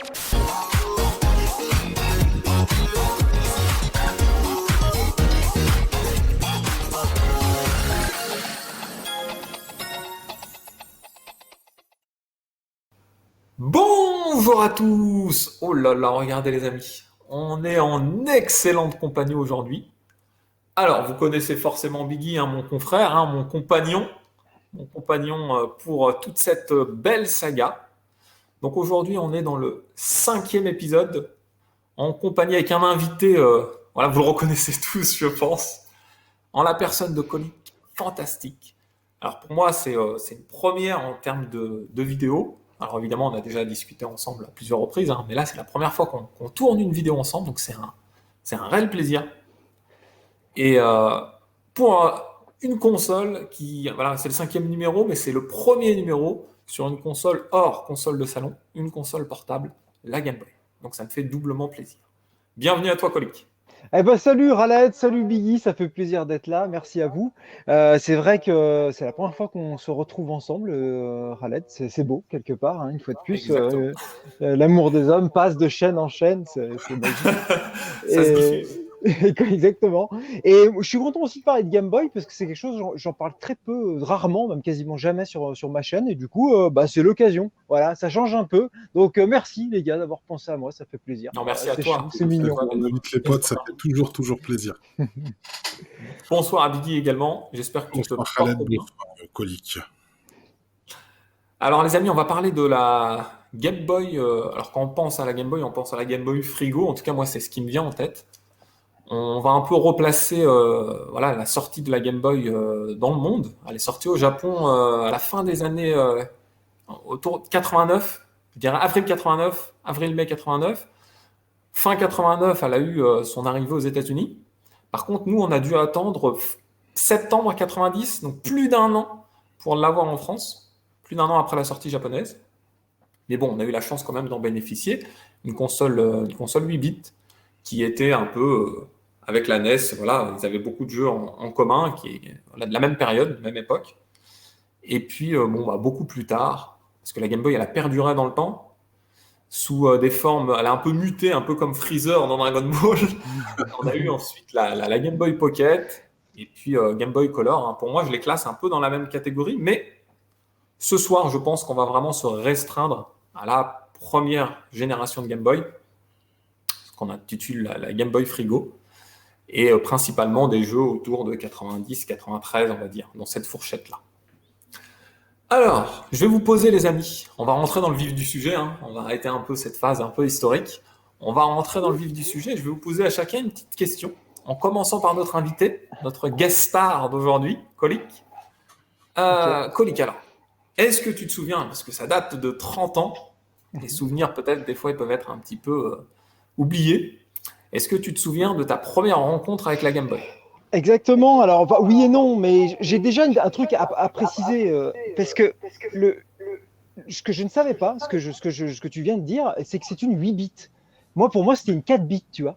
Bonjour à tous! Oh là là, regardez les amis, on est en excellente compagnie aujourd'hui. Alors, vous connaissez forcément Biggie, hein, mon confrère, hein, mon compagnon pour toute cette belle saga. Donc aujourd'hui, on est dans le 5e épisode, en compagnie avec un invité, voilà, vous le reconnaissez tous, je pense, en la personne de Colique, fantastique. Alors pour moi, c'est une première en termes de vidéo. Alors évidemment, on a déjà discuté ensemble à plusieurs reprises, hein, mais là, c'est la première fois qu'on tourne une vidéo ensemble, donc c'est un réel plaisir. Et pour une console qui, voilà, c'est le 5e numéro, mais c'est le premier numéro sur une console hors console de salon, une console portable, la Game Boy. Donc ça me fait doublement plaisir. Bienvenue à toi, Colique. Eh ben, salut Raled, salut Biggie, ça fait plaisir d'être là, merci à vous. C'est vrai que c'est la première fois qu'on se retrouve ensemble, Raled, c'est beau quelque part, hein, une fois de plus. Exactement. L'amour des hommes passe de chaîne en chaîne, c'est magique. Ça se Et... diffuse. Exactement. Et je suis content aussi de parler de Game Boy parce que c'est quelque chose, j'en parle très peu, rarement, même quasiment jamais sur ma chaîne. Et du coup, bah, c'est l'occasion. Voilà, ça change un peu. Donc, merci les gars d'avoir pensé à moi, ça fait plaisir. Non, merci à C'est chou, toi. c'est mignon. On invite les potes, ça fait toujours plaisir. Bonsoir à Biggie également. J'espère que tu te Bonsoir portes Khaled, bien. bonsoir Colique. Alors les amis, on va parler de la Game Boy. Alors quand on pense à la Game Boy, on pense à la Game Boy Frigo. En tout cas, moi, c'est ce qui me vient en tête. On va un peu replacer voilà, la sortie de la Game Boy dans le monde. Elle est sortie au Japon à la fin des années autour de 89, je dirais avril 89, avril-mai 89. Fin 89, elle a eu son arrivée aux États-Unis. Par contre, nous, on a dû attendre septembre 90, donc plus d'un an pour l'avoir en France, plus d'un an après la sortie japonaise. Mais bon, on a eu la chance quand même d'en bénéficier. Une console 8 bits qui était un peu avec la NES. Voilà, ils avaient beaucoup de jeux en commun, voilà, de la même période, même époque. Et puis, bon, bah, beaucoup plus tard, parce que la Game Boy, elle a perduré dans le temps sous des formes, elle a un peu muté, un peu comme Freezer dans Dragon Ball. On a eu ensuite la Game Boy Pocket et puis Game Boy Color. Hein. Pour moi, je les classe un peu dans la même catégorie, mais ce soir, je pense qu'on va vraiment se restreindre à la première génération de Game Boy, ce qu'on intitule la Game Boy Frigo, et principalement des jeux autour de 90, 93, on va dire, dans cette fourchette-là. Alors, je vais vous poser les amis, on va rentrer dans le vif du sujet, hein. On va arrêter un peu cette phase un peu historique. On va rentrer dans le vif du sujet, je vais vous poser à chacun une petite question, en commençant par notre invité, notre guest star d'aujourd'hui, Colique. Ok. Colique, alors, est-ce que tu te souviens, parce que ça date de 30 ans, les souvenirs peut-être des fois ils peuvent être un petit peu oubliés, est-ce que tu te souviens de ta première rencontre avec la Game Boy? Exactement. Alors, bah, oui et non, mais j'ai déjà un truc à préciser parce que le, ce que je ne savais pas, ce que tu viens de dire, c'est que c'est une 8 bits. Moi, pour moi, c'était une 4 bits, tu vois.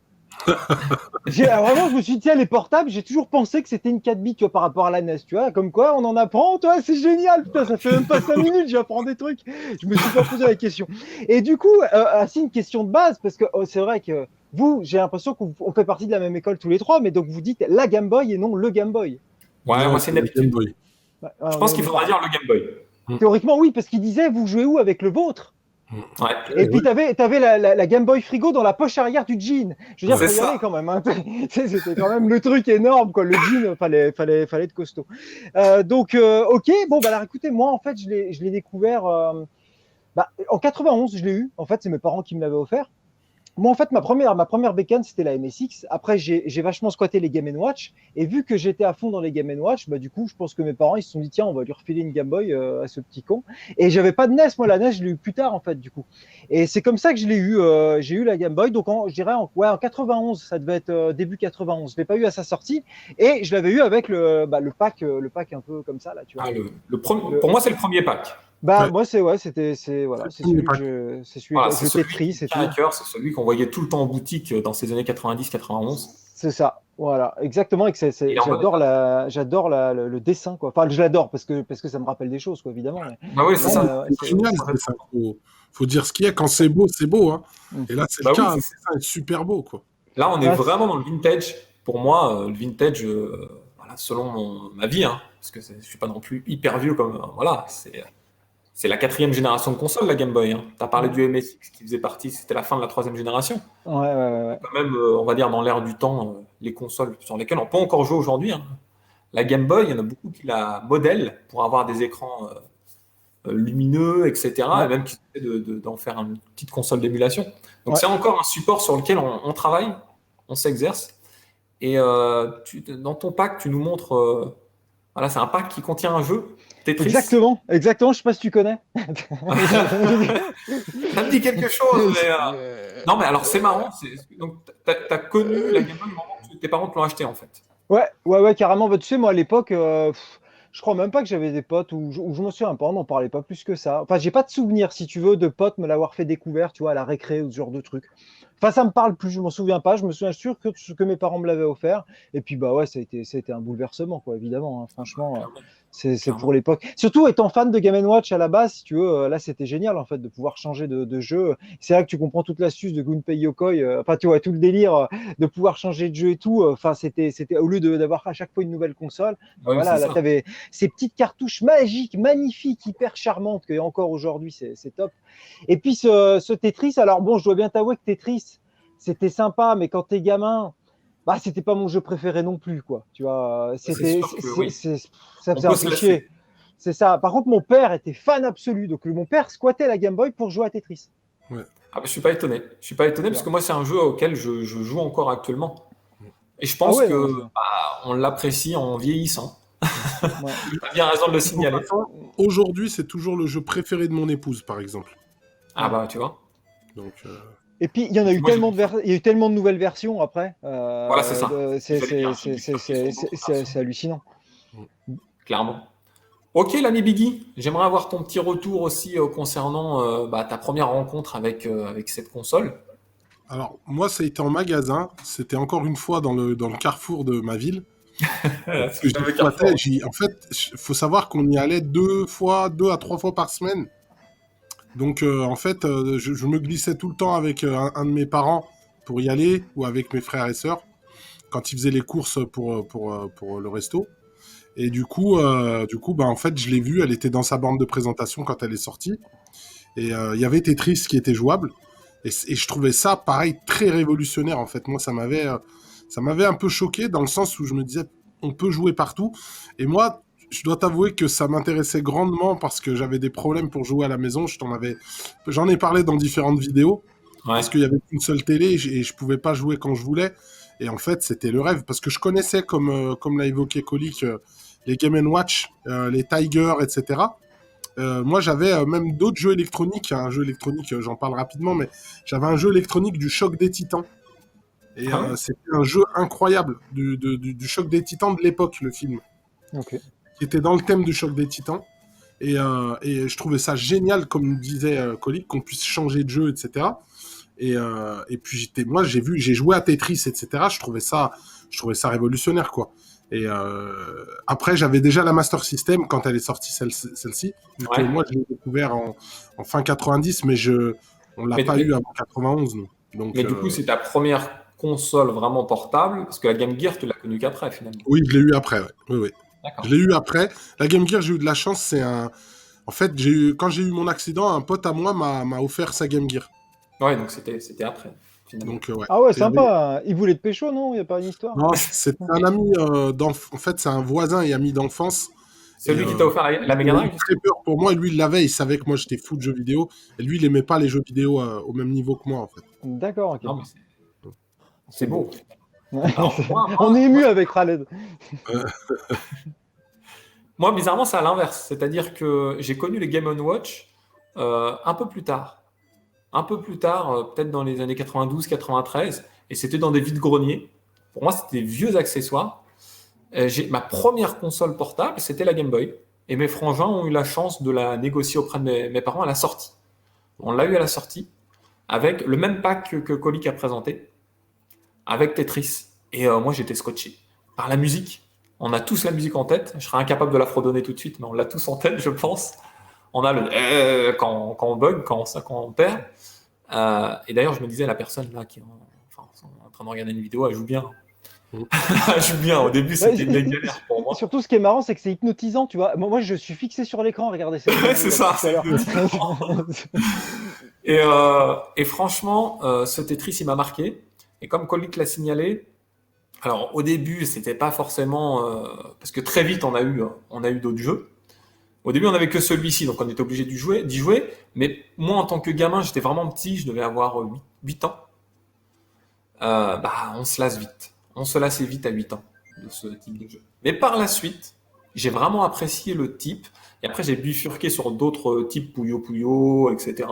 Vraiment, je me suis dit, tiens, les portables, j'ai toujours pensé que c'était une 4 bits, tu vois, par rapport à la NES, tu vois. Comme quoi, on en apprend, toi, c'est génial, putain, ça fait même pas 5 minutes, j'apprends des trucs. Je me suis pas posé la question. Et du coup, c'est une question de base, parce que c'est vrai que vous, j'ai l'impression qu'on fait partie de la même école tous les trois, mais donc vous dites la Game Boy et non le Game Boy. Ouais, Non, moi c'est une la Game habitude. Boy. Ouais, Je on pense est, qu'il on est faudra pareil. dire le Game Boy. Théoriquement, oui, parce qu'il disait, vous jouez où avec le vôtre? Ouais, Et puis, t'avais la Game Boy Frigo dans la poche arrière du jean. Je veux dire, c'est faut y aller ça. quand même. Hein. C'était quand même le truc énorme, quoi. Le jean, fallait être costaud. Donc, ok, bon, bah, alors, écoutez, moi, en fait, je l'ai découvert bah, en 91, je l'ai eu. En fait, c'est mes parents qui me l'avaient offert. Moi, en fait, ma première bécane, c'était la MSX. Après, j'ai vachement squatté les Game Watch. Et vu que j'étais à fond dans les Game Watch, bah, du coup, je pense que mes parents, ils se sont dit, tiens, on va lui refiler une Game Boy à ce petit con. Et j'avais pas de NES. Moi, la NES, je l'ai eu plus tard, en fait, du coup. Et c'est comme ça que je l'ai eu. J'ai eu la Game Boy. Donc, je dirais, ouais, en 91, ça devait être début 91. Je l'ai pas eu à sa sortie. Et je l'avais eu avec le pack un peu comme ça, là, tu vois. Ah, pour moi, c'est le premier pack. Bah, Ouais. moi, voilà, c'est celui que Voilà, je c'est celui Tetris, qui c'est tient à tout. cœur, c'est celui qu'on voyait tout le temps en boutique dans ces années 90-91. C'est ça, voilà, exactement. Et que Il est en bon état. j'adore le dessin, quoi. Enfin, je l'adore parce que ça me rappelle des choses, quoi, évidemment. Bah oui, c'est Non, mais ça. Ouais, c'est original, ce dessin. Faut dire ce qu'il y a. Quand c'est beau, hein. Et là, c'est le Bah oui, cas. Le dessin est super beau, quoi. là, on est Ah, vraiment dans le vintage. Pour moi, le vintage, voilà, selon ma vie, hein, parce que je suis pas non plus hyper vieux comme, voilà, c'est la quatrième génération de console, la Game Boy. Hein. Tu as parlé du MSX qui faisait partie, c'était la fin de la troisième génération. ouais. Quand même, on va dire dans l'ère du temps, les consoles sur lesquelles on peut encore jouer aujourd'hui. Hein. La Game Boy, il y en a beaucoup qui la modèlent pour avoir des écrans lumineux, etc. Ouais, Et même qui essaient d'en faire une petite console d'émulation. Donc ouais. c'est encore un support sur lequel on travaille, on s'exerce. Et dans ton pack, tu nous montres, voilà, c'est un pack qui contient un jeu, Tetris. Exactement. Je sais pas si tu connais. Ça me dit quelque chose, mais non, mais alors c'est marrant. Donc t'as connu la Game Boy au moment où tes parents te l'ont acheté en fait. Ouais, carrément. Bah, tu sais, moi, à l'époque, je crois même pas que j'avais des potes où je me souviens pas, on n'en parlait pas plus que ça. Enfin, j'ai pas de souvenir, si tu veux, de potes me l'avoir fait découvert, tu vois, à la récré ou ce genre de truc. Enfin, ça me parle plus, je m'en souviens pas. Je me souviens sûr que mes parents me l'avaient offert. Et puis, bah ouais, ça a été un bouleversement, quoi, évidemment. Hein. Franchement, Clairement, c'est clairement. pour l'époque. Surtout étant fan de Game Watch à la base, si tu veux, là, c'était génial, en fait, de pouvoir changer de jeu. C'est là que tu comprends toute l'astuce de Gunpei Yokoi. Enfin, tu vois, tout le délire de pouvoir changer de jeu et tout. Enfin, c'était au lieu d'avoir à chaque fois une nouvelle console. Oui, c'est Voilà, là, ça. tu avais ces petites cartouches magiques, magnifiques, hyper charmantes, que encore aujourd'hui, c'est top. Et puis ce Tetris, alors bon, je dois bien t'avouer que Tetris, c'était sympa, mais quand t'es gamin, bah, c'était pas mon jeu préféré non plus, quoi. Tu vois, C'est sûr que oui. ça On faisait peut un se peu lasser. chier. C'est ça. Par contre, mon père était fan absolu. Donc, mon père squattait la Game Boy pour jouer à Tetris. Ouais. Ah, bah, je suis pas étonné. Je suis pas étonné Tu parce vois. que moi, c'est un jeu auquel je joue encore actuellement. Et je Ah pense ouais, que non, on l'apprécie en vieillissant. ouais. Tu as bien raison de le signaler. Aujourd'hui, c'est toujours le jeu préféré de mon épouse, par exemple. Ah Ouais. bah, tu vois. Donc, Et puis, il y en a Puis eu moi, j'ai tellement il y a eu tellement de nouvelles versions après. voilà, c'est ça. C'est ce que j'allais dire. J'ai vu qu'ils sont d'autres C'est versions, hallucinant. clairement. Ok, l'ami Biggie, j'aimerais avoir ton petit retour aussi concernant ta première rencontre avec cette console. alors, moi, ça a été en magasin. C'était encore une fois dans le carrefour de ma ville. Ce Que j'y fameux squattais. carrefour. En fait, faut savoir qu'on y allait 2 à 3 fois par semaine. Donc, en fait, je me glissais tout le temps avec un de mes parents pour y aller, ou avec mes frères et sœurs, quand ils faisaient les courses pour le resto. Et du coup, bah, en fait, je l'ai vue, elle était dans sa bande de présentation quand elle est sortie. Et il y avait Tetris qui était jouable. Et je trouvais ça, pareil, très révolutionnaire, en fait. Moi, ça m'avait un peu choqué, dans le sens où je me disais, on peut jouer partout. Et moi, je dois t'avouer que ça m'intéressait grandement parce que j'avais des problèmes pour jouer à la maison. J'en ai parlé dans différentes vidéos, Ouais. parce qu'il y avait qu'une seule télé et je pouvais pas jouer quand je voulais. Et en fait, c'était le rêve, parce que je connaissais, comme l'a évoqué Colic, les Game Watch, les Tiger, etc. Moi, j'avais même d'autres jeux électroniques. Un jeu électronique, j'en parle rapidement, mais j'avais un jeu électronique du Choc des Titans. Et Ah ouais. c'était un jeu incroyable du Choc des Titans de l'époque, le film, Ok. qui était dans le thème du Choc des Titans. Et je trouvais ça génial, comme disait Colic, qu'on puisse changer de jeu, etc. Et puis j'ai joué à Tetris, etc. Je trouvais ça révolutionnaire, quoi. Et après, j'avais déjà la Master System quand elle est sortie, celle-ci. Vu que Ouais. moi, je l'ai découvert en fin 90, mais on l'a Mais, pas eu mais, avant 91, nous. Donc, mais du coup, c'est ta première console vraiment portable, parce que la Game Gear, tu l'as connue qu'après finalement. oui, je l'ai eu après, ouais. Oui, oui. Je D'accord. l'ai eu après. La Game Gear, j'ai eu de la chance. En fait, quand j'ai eu mon accident, un pote à moi m'a offert sa Game Gear. Ouais, donc c'était après finalement. Donc, ouais. Ah ouais, Il y avait- sympa. Il voulait te pécho, non? Il n'y a pas une histoire? Non, c'est un ami En fait, c'est un voisin et ami d'enfance. C'est Et lui qui t'a offert la il Mega a eu Drive, très justement. peur pour moi. Et lui, il l'avait. Il savait que moi, j'étais fou de jeux vidéo. Et lui, il aimait pas les jeux vidéo au même niveau que moi, en fait. D'accord, ok. Non, mais c'est C'est beau. beau. Alors On est ému avec Khaled. moi, bizarrement, c'est à l'inverse. C'est-à-dire que j'ai connu les Game Watch un peu plus tard. Un peu plus tard, peut-être dans les années 92-93, et c'était dans des vides-greniers. Pour moi, c'était des vieux accessoires. Ma première console portable, c'était la Game Boy. Et mes frangins ont eu la chance de la négocier auprès de mes parents à la sortie. On l'a eu à la sortie, avec le même pack que Colic a présenté, avec Tetris. Et moi, j'étais scotché par la musique. On a tous la musique en tête. Je serais incapable de la fredonner tout de suite, mais on l'a tous en tête, je pense. On a le quand on bug, quand on perd. Et d'ailleurs, je me disais, la personne là qui est en train de regarder une vidéo, elle joue bien. Elle joue bien. Au début, c'était une galère pour moi. Surtout, ce qui est marrant, c'est que c'est hypnotisant, tu vois. Moi, je suis fixé sur l'écran à regarder cette vidéo. C'est ça, tout à l'heure. Et franchement, ce Tetris, il m'a marqué. Et comme Colic l'a signalé, alors au début, c'était pas forcément parce que très vite, on a eu d'autres jeux. Au début, on n'avait que celui-ci, donc on était obligé d'y jouer. Mais moi, en tant que gamin, j'étais vraiment petit, je devais avoir 8 ans. On se lasse vite. On se lassait vite à 8 ans de ce type de jeu. Mais par la suite, j'ai vraiment apprécié le type. Et après, j'ai bifurqué sur d'autres types, Puyo Puyo, etc.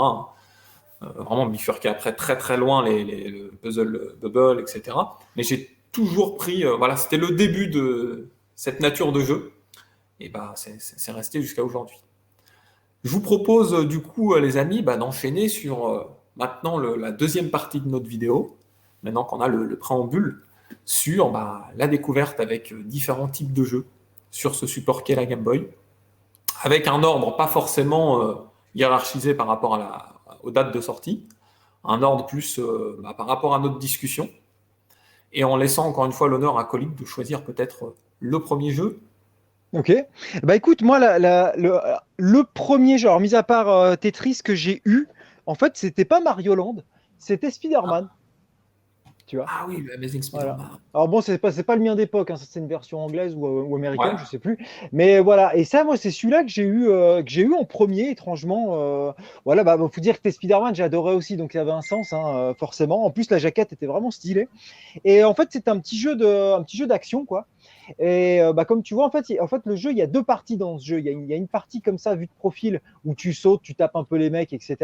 Vraiment bifurqué après très très loin le puzzle bubble, etc. Mais j'ai toujours pris, voilà, c'était le début de cette nature de jeu. Et c'est resté jusqu'à aujourd'hui. Je vous propose du coup, les amis, d'enchaîner sur maintenant la deuxième partie de notre vidéo. Maintenant qu'on a le préambule sur la découverte avec différents types de jeux sur ce support qu'est la Game Boy, avec un ordre pas forcément hiérarchisé par rapport aux dates de sortie, un ordre plus par rapport à notre discussion, et en laissant encore une fois l'honneur à Colic de choisir peut-être le premier jeu. Ok. Écoute, moi, le premier jeu, alors mis à part Tetris que j'ai eu, en fait, c'était pas Mario Land, c'était Spider-Man. Tu vois. Ah oui, Amazing Spider-Man. Voilà. Alors bon, c'est pas le mien d'époque, hein, ça c'est une version anglaise ou américaine, Ouais. je sais plus. Mais voilà, et ça, moi, c'est celui-là que j'ai eu en premier, étrangement. Voilà, faut dire que t'es Spider-Man, j'adorais aussi, donc il y avait un sens, hein, forcément. En plus, la jaquette était vraiment stylée. Et en fait, c'est un petit jeu d'action, quoi. Et comme tu vois, en fait, le jeu, il y a deux parties dans ce jeu. Il y a une partie comme ça, vue de profil, où tu sautes, tu tapes un peu les mecs, etc.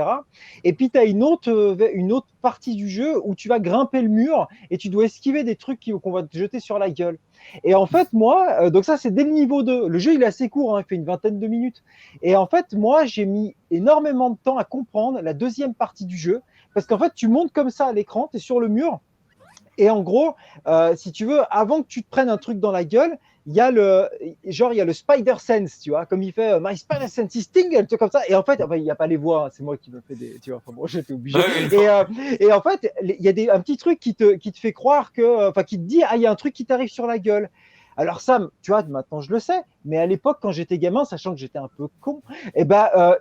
Et puis, tu as une autre partie du jeu où tu vas grimper le mur et tu dois esquiver des trucs qu'on va te jeter sur la gueule. Et en fait, moi, donc ça, c'est dès le niveau 2. Le jeu, il est assez court, hein, il fait une vingtaine de minutes. Et en fait, moi, j'ai mis énormément de temps à comprendre la deuxième partie du jeu. Parce qu'en fait, tu montes comme ça à l'écran, tu es sur le mur. Et en gros, si tu veux, avant que tu te prennes un truc dans la gueule, il y a le Spider Sense, tu vois, comme il fait My Spider Sense is tingle, comme ça. Et en fait, il n'y a pas les voix, hein, c'est moi qui me fais des, tu vois, bon, j'étais obligé. Et en fait, il y a un petit truc qui te fait croire qui te dit, il y a un truc qui t'arrive sur la gueule. Alors ça, tu vois, maintenant je le sais, mais à l'époque, quand j'étais gamin, sachant que j'étais un peu con,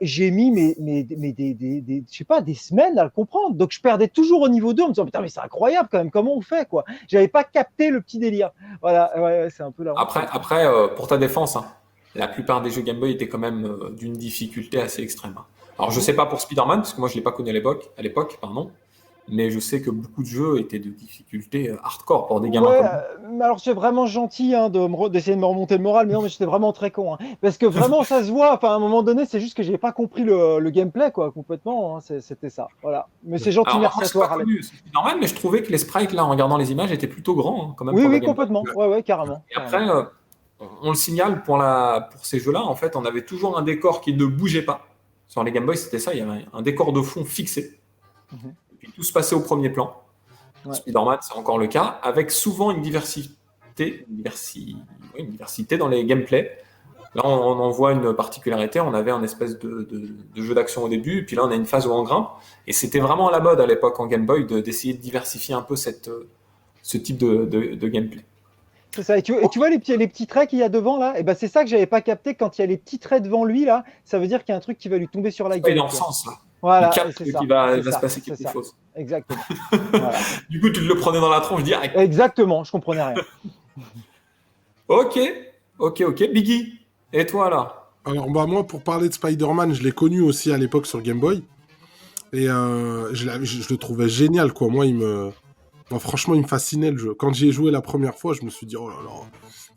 j'ai mis je sais pas, des semaines à le comprendre. Donc je perdais toujours au niveau 2 en me disant, putain, mais c'est incroyable quand même, comment on fait, quoi. J'avais pas capté le petit délire. Voilà, ouais, c'est un peu la honte. Après pour ta défense, hein, la plupart des jeux Game Boy étaient quand même d'une difficulté assez extrême. Alors je sais pas pour Spider-Man, parce que moi je l'ai pas connu à l'époque, pardon. Mais je sais que beaucoup de jeux étaient de difficulté hardcore pour des gamins comme moi. Mais alors c'est vraiment gentil, hein, d'essayer de me remonter le moral, mais non, mais j'étais vraiment très con, hein. Parce que vraiment ça se voit, enfin à un moment donné, c'est juste que j'ai pas compris le gameplay, quoi, complètement, hein, c'était ça, voilà. Mais c'est gentil, Alors, merci moi, à je toi, pas Raleigh. connu Spider-Man, mais je trouvais que les sprites, là, en regardant les images, étaient plutôt grands, hein, quand même, Oui, pour la oui, Game Boy. complètement, ouais, carrément. Et après, on le signale pour ces jeux-là, en fait, on avait toujours un décor qui ne bougeait pas. Sur les Game Boy, c'était ça, il y avait un décor de fond fixé. Mhm. Et puis tout se passait au premier plan. Ouais. Spider-Man, c'est encore le cas, avec souvent une diversité dans les gameplays. Là, on en voit une particularité. On avait un espèce de jeu d'action au début, et puis là, on a une phase où on grimpe. Et c'était vraiment à la mode à l'époque en Game Boy d'essayer de diversifier un peu ce type de gameplay. C'est ça. Et tu vois les petits traits qu'il y a devant là? Et ben c'est ça que j'avais pas capté quand il y a les petits traits devant lui là. Ça veut dire qu'il y a un truc qui va lui tomber sur la Il est gueule. dans le sens, là. Voilà, Il capte c'est qu'il ça. va C'est se ça, passer c'est quelque ça. chose. Exactement. Voilà. Du coup, tu le prenais dans la tronche direct. Exactement. Je comprenais rien. Ok. Biggie, et toi là? Alors, moi, pour parler de Spider-Man, je l'ai connu aussi à l'époque sur Game Boy. Et je le trouvais génial, quoi. Moi, franchement, il me fascinait le jeu. Quand j'y ai joué la première fois, je me suis dit, oh là là,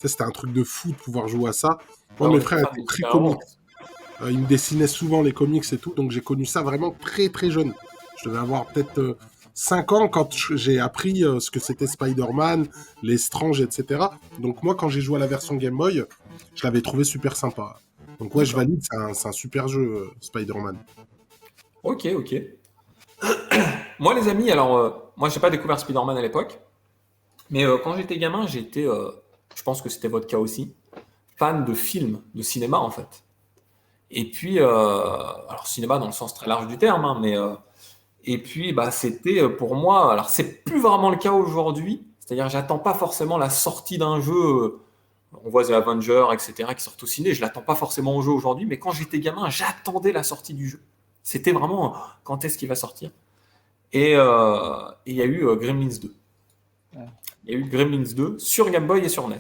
c'était un truc de fou de pouvoir jouer à ça. Moi, mes frères étaient très comiques. Ils me dessinaient souvent les comics et tout, donc j'ai connu ça vraiment très très jeune. Je devais avoir peut-être 5 ans quand j'ai appris ce que c'était Spider-Man, les Strange, etc. Donc moi, quand j'ai joué à la version Game Boy, je l'avais trouvé super sympa. Donc ouais, je valide, c'est un super jeu, Spider-Man. Ok. Moi, les amis, alors, moi, j'ai pas découvert Spider-Man à l'époque, mais quand j'étais gamin, je pense que c'était votre cas aussi, fan de films, de cinéma, en fait. Et puis, alors cinéma dans le sens très large du terme, hein, mais et puis bah c'était pour moi. Alors c'est plus vraiment le cas aujourd'hui. C'est-à-dire, j'attends pas forcément la sortie d'un jeu. On voit The Avengers, etc., qui sortent au ciné. Je l'attends pas forcément au jeu aujourd'hui, mais quand j'étais gamin, j'attendais la sortie du jeu. C'était vraiment quand est-ce qu'il va sortir. Et il y a eu Gremlins 2. Ouais. Il y a eu Gremlins 2 sur Game Boy et sur NES.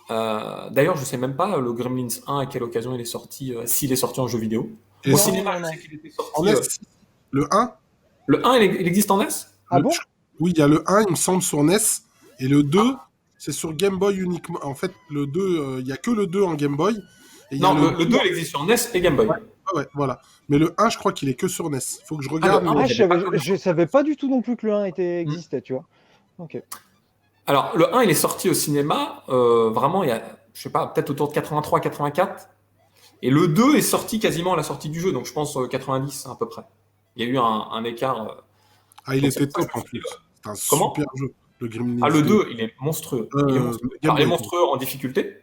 D'ailleurs, je sais même pas le Gremlins 1 à quelle occasion il est sorti, s'il est sorti en jeu vidéo. Et Au Non, cinéma, non, je non. sais qu'il était En sorti. NES, le 1, Le 1, il existe en NES? Ah bon? oui, il y a le 1, il me semble, sur NES, et le 2, c'est sur Game Boy uniquement. En fait, le 2, il y a que le 2 en Game Boy. Et il y a Non, le 2, il existe sur NES et Game Boy. Ouais, voilà. Mais le 1, je crois qu'il est que sur NES. Faut que je Ah, regarde. le 1, mais- Ah, j'avais pas je savais pas du tout non plus que le 1 existait, tu vois. Ok. Alors, le 1, il est sorti au cinéma, vraiment, il y a, je sais pas, peut-être autour de 83-84. Et le 2 est sorti quasiment à la sortie du jeu, donc je pense 90 à peu près. Il y a eu un écart. Ah, il Donc c'est était pour ça top que en je me plus. suis C'est un Comment? super jeu, le Gremlins Ah, le 2. 2, il est monstrueux. Il est monstrueux. Game Alors, il est Boy. monstrueux en difficulté,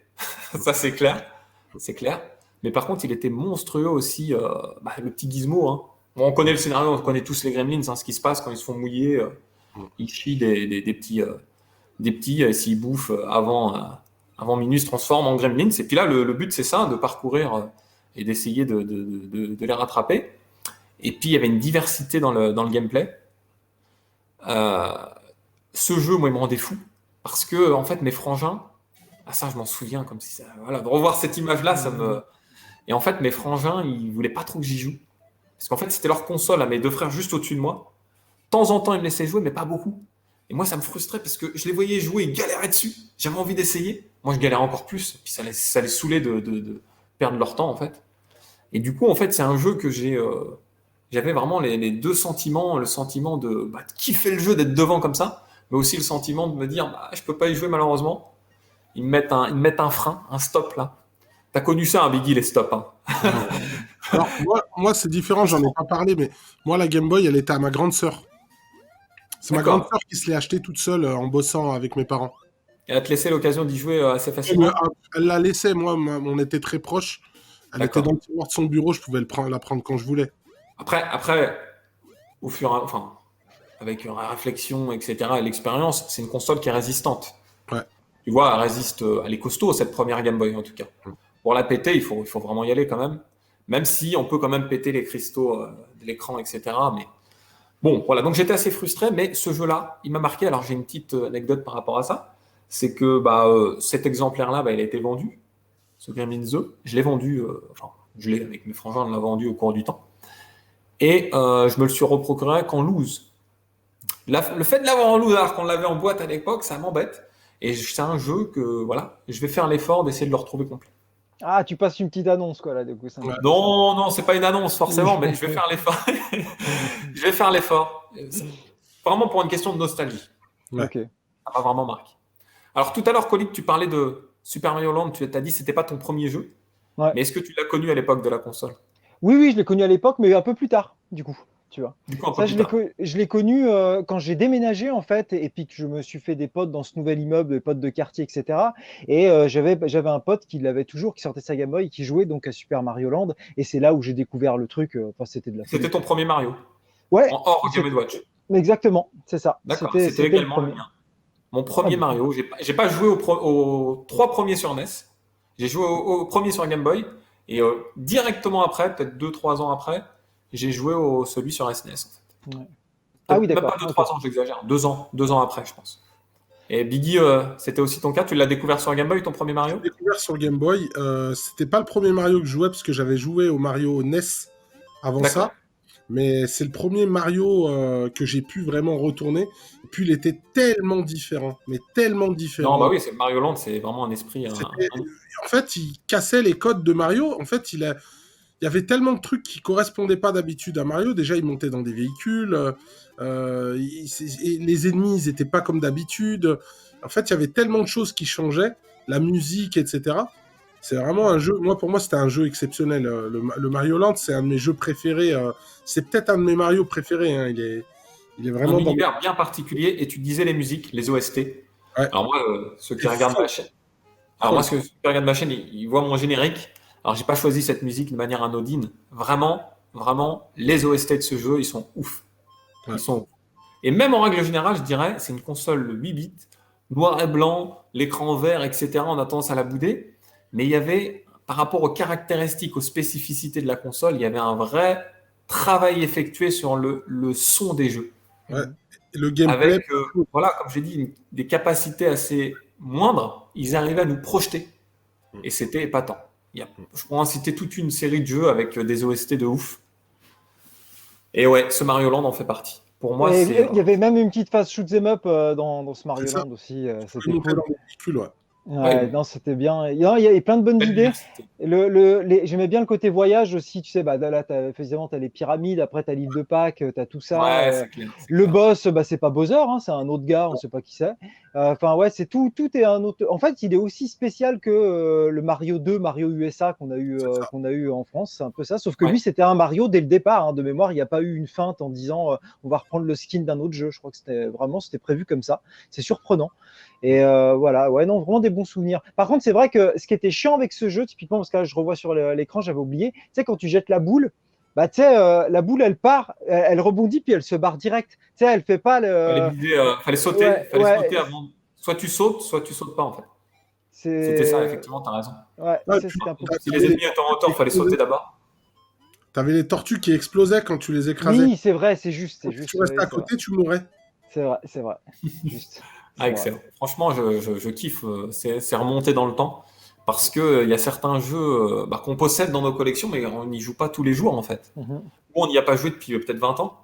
ça c'est clair. C'est clair. Mais par contre, il était monstrueux aussi, le petit gizmo. Hein. Bon, on connaît le scénario, on connaît tous les Gremlins, hein, ce qui se passe quand ils se font mouiller. Ils chient des petits s'ils bouffent avant minuit, ils se transforment en Gremlins. Et puis là, le but, c'est ça, de parcourir et d'essayer de les rattraper. Et puis, il y avait une diversité dans le gameplay. Euh, Ce jeu, moi, il me rendait fou. Parce que, en fait, mes frangins, ah, ça, je m'en souviens, comme si ça. Voilà, de revoir cette image-là, ça me. Et en fait, mes frangins, ils voulaient pas trop que j'y joue. Parce qu'en fait, c'était leur console à mes deux frères juste au-dessus de moi. De temps en temps, ils me laissaient jouer, mais pas beaucoup. Et moi, ça me frustrait parce que je les voyais jouer, ils galéraient dessus. J'avais envie d'essayer. Moi, je galérais encore plus. Puis ça les saoulait de perdre leur temps, en fait. Et du coup, en fait, c'est un jeu que j'avais vraiment les deux sentiments. Le sentiment de kiffer le jeu, d'être devant comme ça. Mais aussi le sentiment de me dire, je peux pas y jouer malheureusement. Ils me mettent un frein, un stop là. T'as connu ça, hein, Biggie, les stops. Hein. Alors, moi c'est différent, j'en ai pas parlé, mais moi, la Game Boy, elle était à ma grande sœur. C'est ma D'accord. grande sœur qui se l'est achetée toute seule en bossant avec mes parents. Et à te laisser l'occasion d'y jouer assez Mais, facilement. elle la laissait, moi, on était très proches. Elle était D'accord. dans le tiroir de son bureau, je pouvais la prendre quand je voulais. Après, au fur et à, enfin, avec la réflexion, etc., et l'expérience, c'est une console qui est résistante. Ouais. Tu vois, elle résiste, elle est costaud, cette première Game Boy, en tout cas. Pour la péter, il faut vraiment y aller quand même. Même si on peut quand même péter les cristaux de l'écran, etc. Mais bon, voilà. Donc j'étais assez frustré, mais ce jeu-là, il m'a marqué. Alors j'ai une petite anecdote par rapport à ça. C'est que cet exemplaire-là, il a été vendu. Ce Gremlins 2, je l'ai vendu, je l'ai avec mes frangins, on l'a vendu au cours du temps. Et je me le suis reprocuré qu'en loose. Le fait de l'avoir en loose alors qu'on l'avait en boîte à l'époque, ça m'embête. Et c'est un jeu que, voilà, je vais faire l'effort d'essayer de le retrouver complet. Ah, tu passes une petite annonce, quoi, là, du coup. Ouais. Non, c'est pas une annonce forcément, mais je vais faire l'effort. Je vais faire l'effort. C'est vraiment pour une question de nostalgie. Ouais. Ok. Ça m'a vraiment marqué. Alors tout à l'heure, Colin, tu parlais de Super Mario Land, tu as dit que c'était pas ton premier jeu. Ouais. Mais est-ce que tu l'as connu à l'époque de la console? Oui, je l'ai connu à l'époque, mais un peu plus tard, du coup, tu vois. Du coup, un peu Ça, plus tard. je l'ai connu quand j'ai déménagé, en fait, et puis que je me suis fait des potes dans ce nouvel immeuble, des potes de quartier, etc. Et j'avais un pote qui l'avait toujours, qui sortait sa Game Boy, qui jouait donc à Super Mario Land, et c'est là où j'ai découvert le truc. Enfin, c'était de la folie. C'était ton premier Mario, Ouais, en hors Game Watch. exactement, c'est ça. D'accord, C'était c'était le également le premier. mien. Mon Ah premier bon. Mario, j'ai pas joué aux trois premiers sur NES. J'ai joué au premier sur Game Boy. Et directement après, peut-être 2-3 ans après, j'ai joué au celui sur SNES. En fait. Ouais. Ah oui, Même d'accord. pas 2-3 Ok. ans, j'exagère. 2 ans après, je pense. Et Biggie, c'était aussi ton cas? Tu l'as découvert sur Game Boy, ton premier Mario? J'ai découvert sur Game Boy. C'était pas le premier Mario que je jouais parce que j'avais joué au Mario NES avant D'accord. ça. Mais c'est le premier Mario que j'ai pu vraiment retourner. Et puis il était tellement différent. Mais tellement Non, différent. oui, c'est Mario Land, c'est vraiment un esprit. En fait, il cassait les codes de Mario. En fait, il y avait tellement de trucs qui correspondaient pas d'habitude à Mario. Déjà, il montait dans des véhicules. Les ennemis, ils étaient pas comme d'habitude. En fait, il y avait tellement de choses qui changeaient. La musique, etc. C'est vraiment un jeu. Pour moi, c'était un jeu exceptionnel. Le Mario Land, c'est un de mes jeux préférés. C'est peut-être un de mes Mario préférés. Hein. Il est Un vraiment dans. univers bien particulier. Et tu disais les musiques, les OST. Ouais. Alors moi, ceux qui C'est regardent fou. ma chaîne, ils voient mon générique Alors, j'ai pas choisi cette musique de manière anodine. Vraiment, vraiment, les OST de ce jeu, ils sont ouf. Ouais. Ils sont ouf. Et même en règle générale, je dirais, c'est une console 8 bits, noir et blanc, l'écran vert, etc. On a tendance à la bouder. Mais il y avait, par rapport aux caractéristiques, aux spécificités de la console, il y avait un vrai travail effectué sur le son des jeux. Ouais. Et le gameplay, Avec, voilà, comme j'ai dit, des capacités assez moindres, ils arrivaient à nous projeter. Et c'était épatant. Je pourrais en citer toute une série de jeux avec des OST de ouf. Et ouais, ce Mario Land en fait partie. Pour moi, Et c'est il y avait même une petite phase shoot 'em up dans ce c'est Mario ça. Land aussi. Tu peux C'était monter cool. dans des véhicules, ouais. Ouais, ouais, non, c'était bien. Non, il y a plein de bonnes belle idées. diversité. J'aimais bien le côté voyage aussi. Tu sais, bah, là, effectivement, tu as les pyramides, après, tu as l'île de Pâques, tu as tout ça. Ouais, c'est clair, c'est Le clair. boss, bah, c'est pas Bowser, hein, c'est un autre gars, on sait pas qui c'est. Enfin, ouais, c'est tout, tout est un autre. En fait, il est aussi spécial que le Mario 2, Mario USA C'est ça. qu'on a eu en France. C'est un peu ça. Sauf que Ouais. lui, c'était un Mario dès le départ. Hein, de mémoire, il n'y a pas eu une feinte en disant on va reprendre le skin d'un autre jeu. Je crois que c'était prévu comme ça. C'est surprenant. Et voilà, ouais, non, vraiment des bons souvenirs. Par contre, c'est vrai que ce qui était chiant avec ce jeu, typiquement, parce que là, je revois sur l'écran, j'avais oublié, tu sais, quand tu jettes la boule, bah, tu sais, la boule, elle part, elle rebondit, puis elle se barre direct. Tu sais, elle fait pas le. Fallait Ouais, sauter ouais, avant. Soit tu sautes pas en fait. C'était ça, c'est. effectivement, t'as raison. Ouais, Ouais, et ça, puis, c'était un peu Si les frustrant. t'avais les ennemis étaient en tortues qui hauteur, fallait sauter explosaient. d'abord. T'avais les tortues qui explosaient quand tu les écrasais. Oui, c'est vrai, c'est Si tu juste, restais oui, à c'est vrai. côté, tu mourais. C'est vrai. Juste, Ah, c'est vrai. excellent. Franchement, je kiffe. C'est remonté dans le temps. Parce que il y a certains jeux qu'on possède dans nos collections, mais on n'y joue pas tous les jours en fait. Mhm. Nous, on n'y a pas joué depuis peut-être 20 ans.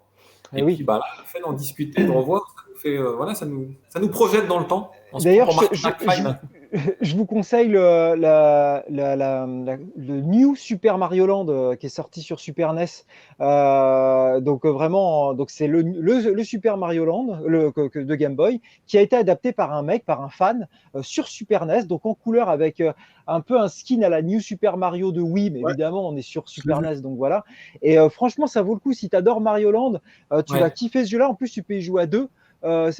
Et Et puis oui. bah, là, le fait d'en discuter, de revoir, ça nous fait, voilà, ça nous projette dans le temps. On se prend D'ailleurs, pour Marty McFly. je vous conseille le New Super Mario Land qui est sorti sur Super NES. Donc vraiment, donc c'est le Super Mario Land de Game Boy qui a été adapté par un mec, par un fan sur Super NES, donc en couleur avec un peu un skin à la New Super Mario de Wii, mais Ouais, évidemment on est sur je l'ai Super vu. NES, donc voilà. Et franchement, ça vaut le coup si tu adores Mario Land, tu vas Ouais. kiffer ce jeu-là. En plus, tu peux y jouer à deux.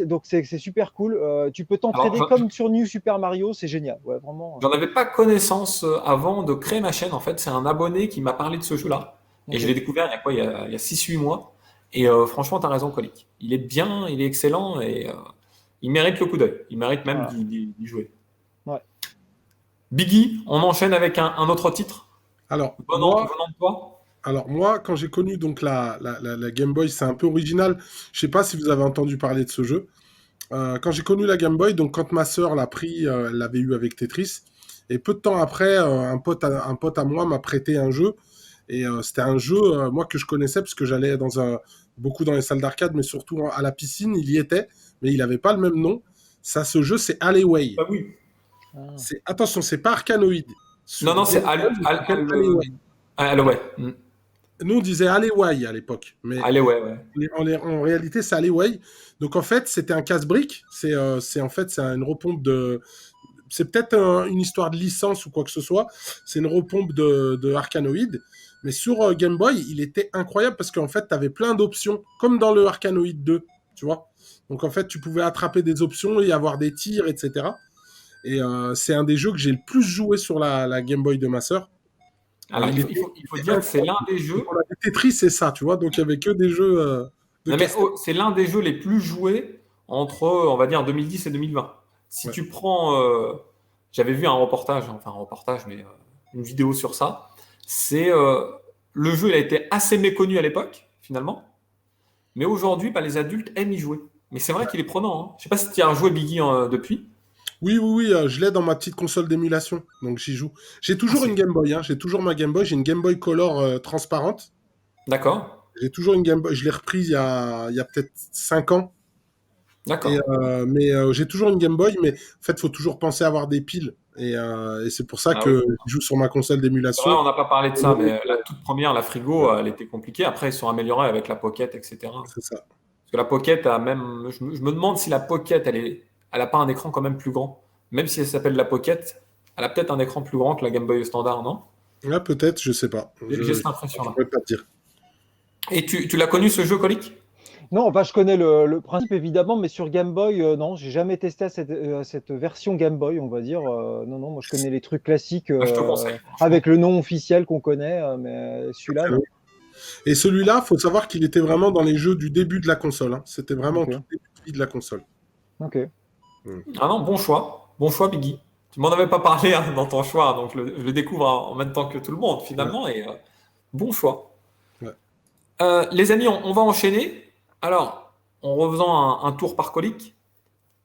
Donc c'est super cool. Tu peux Alors, t'entraider comme sur New Super Mario, c'est génial. Ouais, vraiment. j'en avais pas connaissance avant de créer ma chaîne. En fait, c'est un abonné qui m'a parlé de ce jeu-là. Et je Ok. l'ai découvert il y a quoi? Il y a 6-8 mois. Et franchement, tu as raison, Colic. Il est bien, il est excellent et il mérite le coup d'œil. Il mérite même Voilà. d'y jouer. Ouais. Biggie, on enchaîne avec un autre titre. Alors, moi, Venant de toi. quand j'ai connu donc la Game Boy, c'est un peu original. Je sais pas si vous avez entendu parler de ce jeu. Quand j'ai connu la Game Boy, donc quand ma sœur l'a pris, elle l'avait eu avec Tetris. Et peu de temps après, un pote à moi m'a prêté un jeu. Et c'était un jeu, moi, que je connaissais parce que j'allais beaucoup dans les salles d'arcade, mais surtout à la piscine, il y était, mais il n'avait pas le même nom. Ce jeu, c'est Alleyway. Bah oui. Ah. Attention, c'est pas Arkanoid. Non, Sur non, c'est Game Boy, il s'appelle Alleyway. Ouais. Mm. Nous, on disait Alleyway à l'époque, mais Allez, ouais. en réalité, c'est Alleyway. Donc, en fait, c'était un casse-brique. En fait, c'est une repompe de. C'est peut-être une histoire de licence ou quoi que ce soit. C'est une repompe de Arkanoid. Mais sur Game Boy, il était incroyable parce qu'en fait, tu avais plein d'options, comme dans le Arkanoid 2, tu vois. Donc, en fait, tu pouvais attraper des options et avoir des tirs, etc. Et c'est un des jeux que j'ai le plus joué sur la Game Boy de ma sœur. Alors, Il était il faut dire que c'est l'un des jeux. on avait Tetris, c'est ça, tu vois. Donc, il n'y avait que des jeux de Non, mais casse-tête. c'est l'un des jeux les plus joués entre, on va dire, 2010 et 2020. Si Ouais. tu prends. J'avais vu un reportage, enfin un reportage, mais une vidéo sur ça. C'est. Le jeu, il a été assez méconnu à l'époque, finalement. Mais aujourd'hui, bah, les adultes aiment y jouer. Mais c'est vrai qu'il est prenant. Hein. Je sais pas si tu as joué Biggie depuis. Oui, oui, oui, je l'ai dans ma petite console d'émulation, donc j'y joue. J'ai Ah, toujours une Game Boy, hein, j'ai toujours ma Game Boy, j'ai une Game Boy Color transparente. D'accord. J'ai toujours une Game Boy, je l'ai reprise il y a peut-être 5 ans. D'accord. Mais j'ai toujours une Game Boy, mais en fait, il faut toujours penser à avoir des piles. Et c'est pour ça Ah oui. que je joue sur ma console C'est vrai, d'émulation. on n'a pas parlé de ça, mais la toute première, la frigo, elle était compliquée. Après, ils sont améliorés avec la Pocket, etc. C'est ça. Parce que la Pocket a même. Je me demande si la Pocket, elle a pas un écran quand même plus grand. Même si elle s'appelle la Pocket, elle a peut-être un écran plus grand que la Game Boy standard, non? Là, peut-être, je sais pas. J'ai cette Je impression-là. pourrais pas te dire. Et tu l'as connu ce jeu, Colic? Non, enfin, je connais le principe évidemment, mais sur Game Boy, non, j'ai jamais testé cette version Game Boy, on va dire. Non, non, moi je connais les trucs classiques Bah, je te conseille, avec franchement. le nom officiel qu'on connaît, mais celui-là, non. Et celui-là, faut savoir qu'il était vraiment dans les jeux du début de la console, hein. C'était vraiment tout Ok, début de vie de la console. ok. Mm. Ah non, bon choix, Biggie. Tu m'en avais pas parlé hein, dans ton choix, donc je le découvre en même temps que tout le monde Ouais, finalement, et bon choix. ouais. Les amis, on va enchaîner. Alors, en refaisant un tour par colique,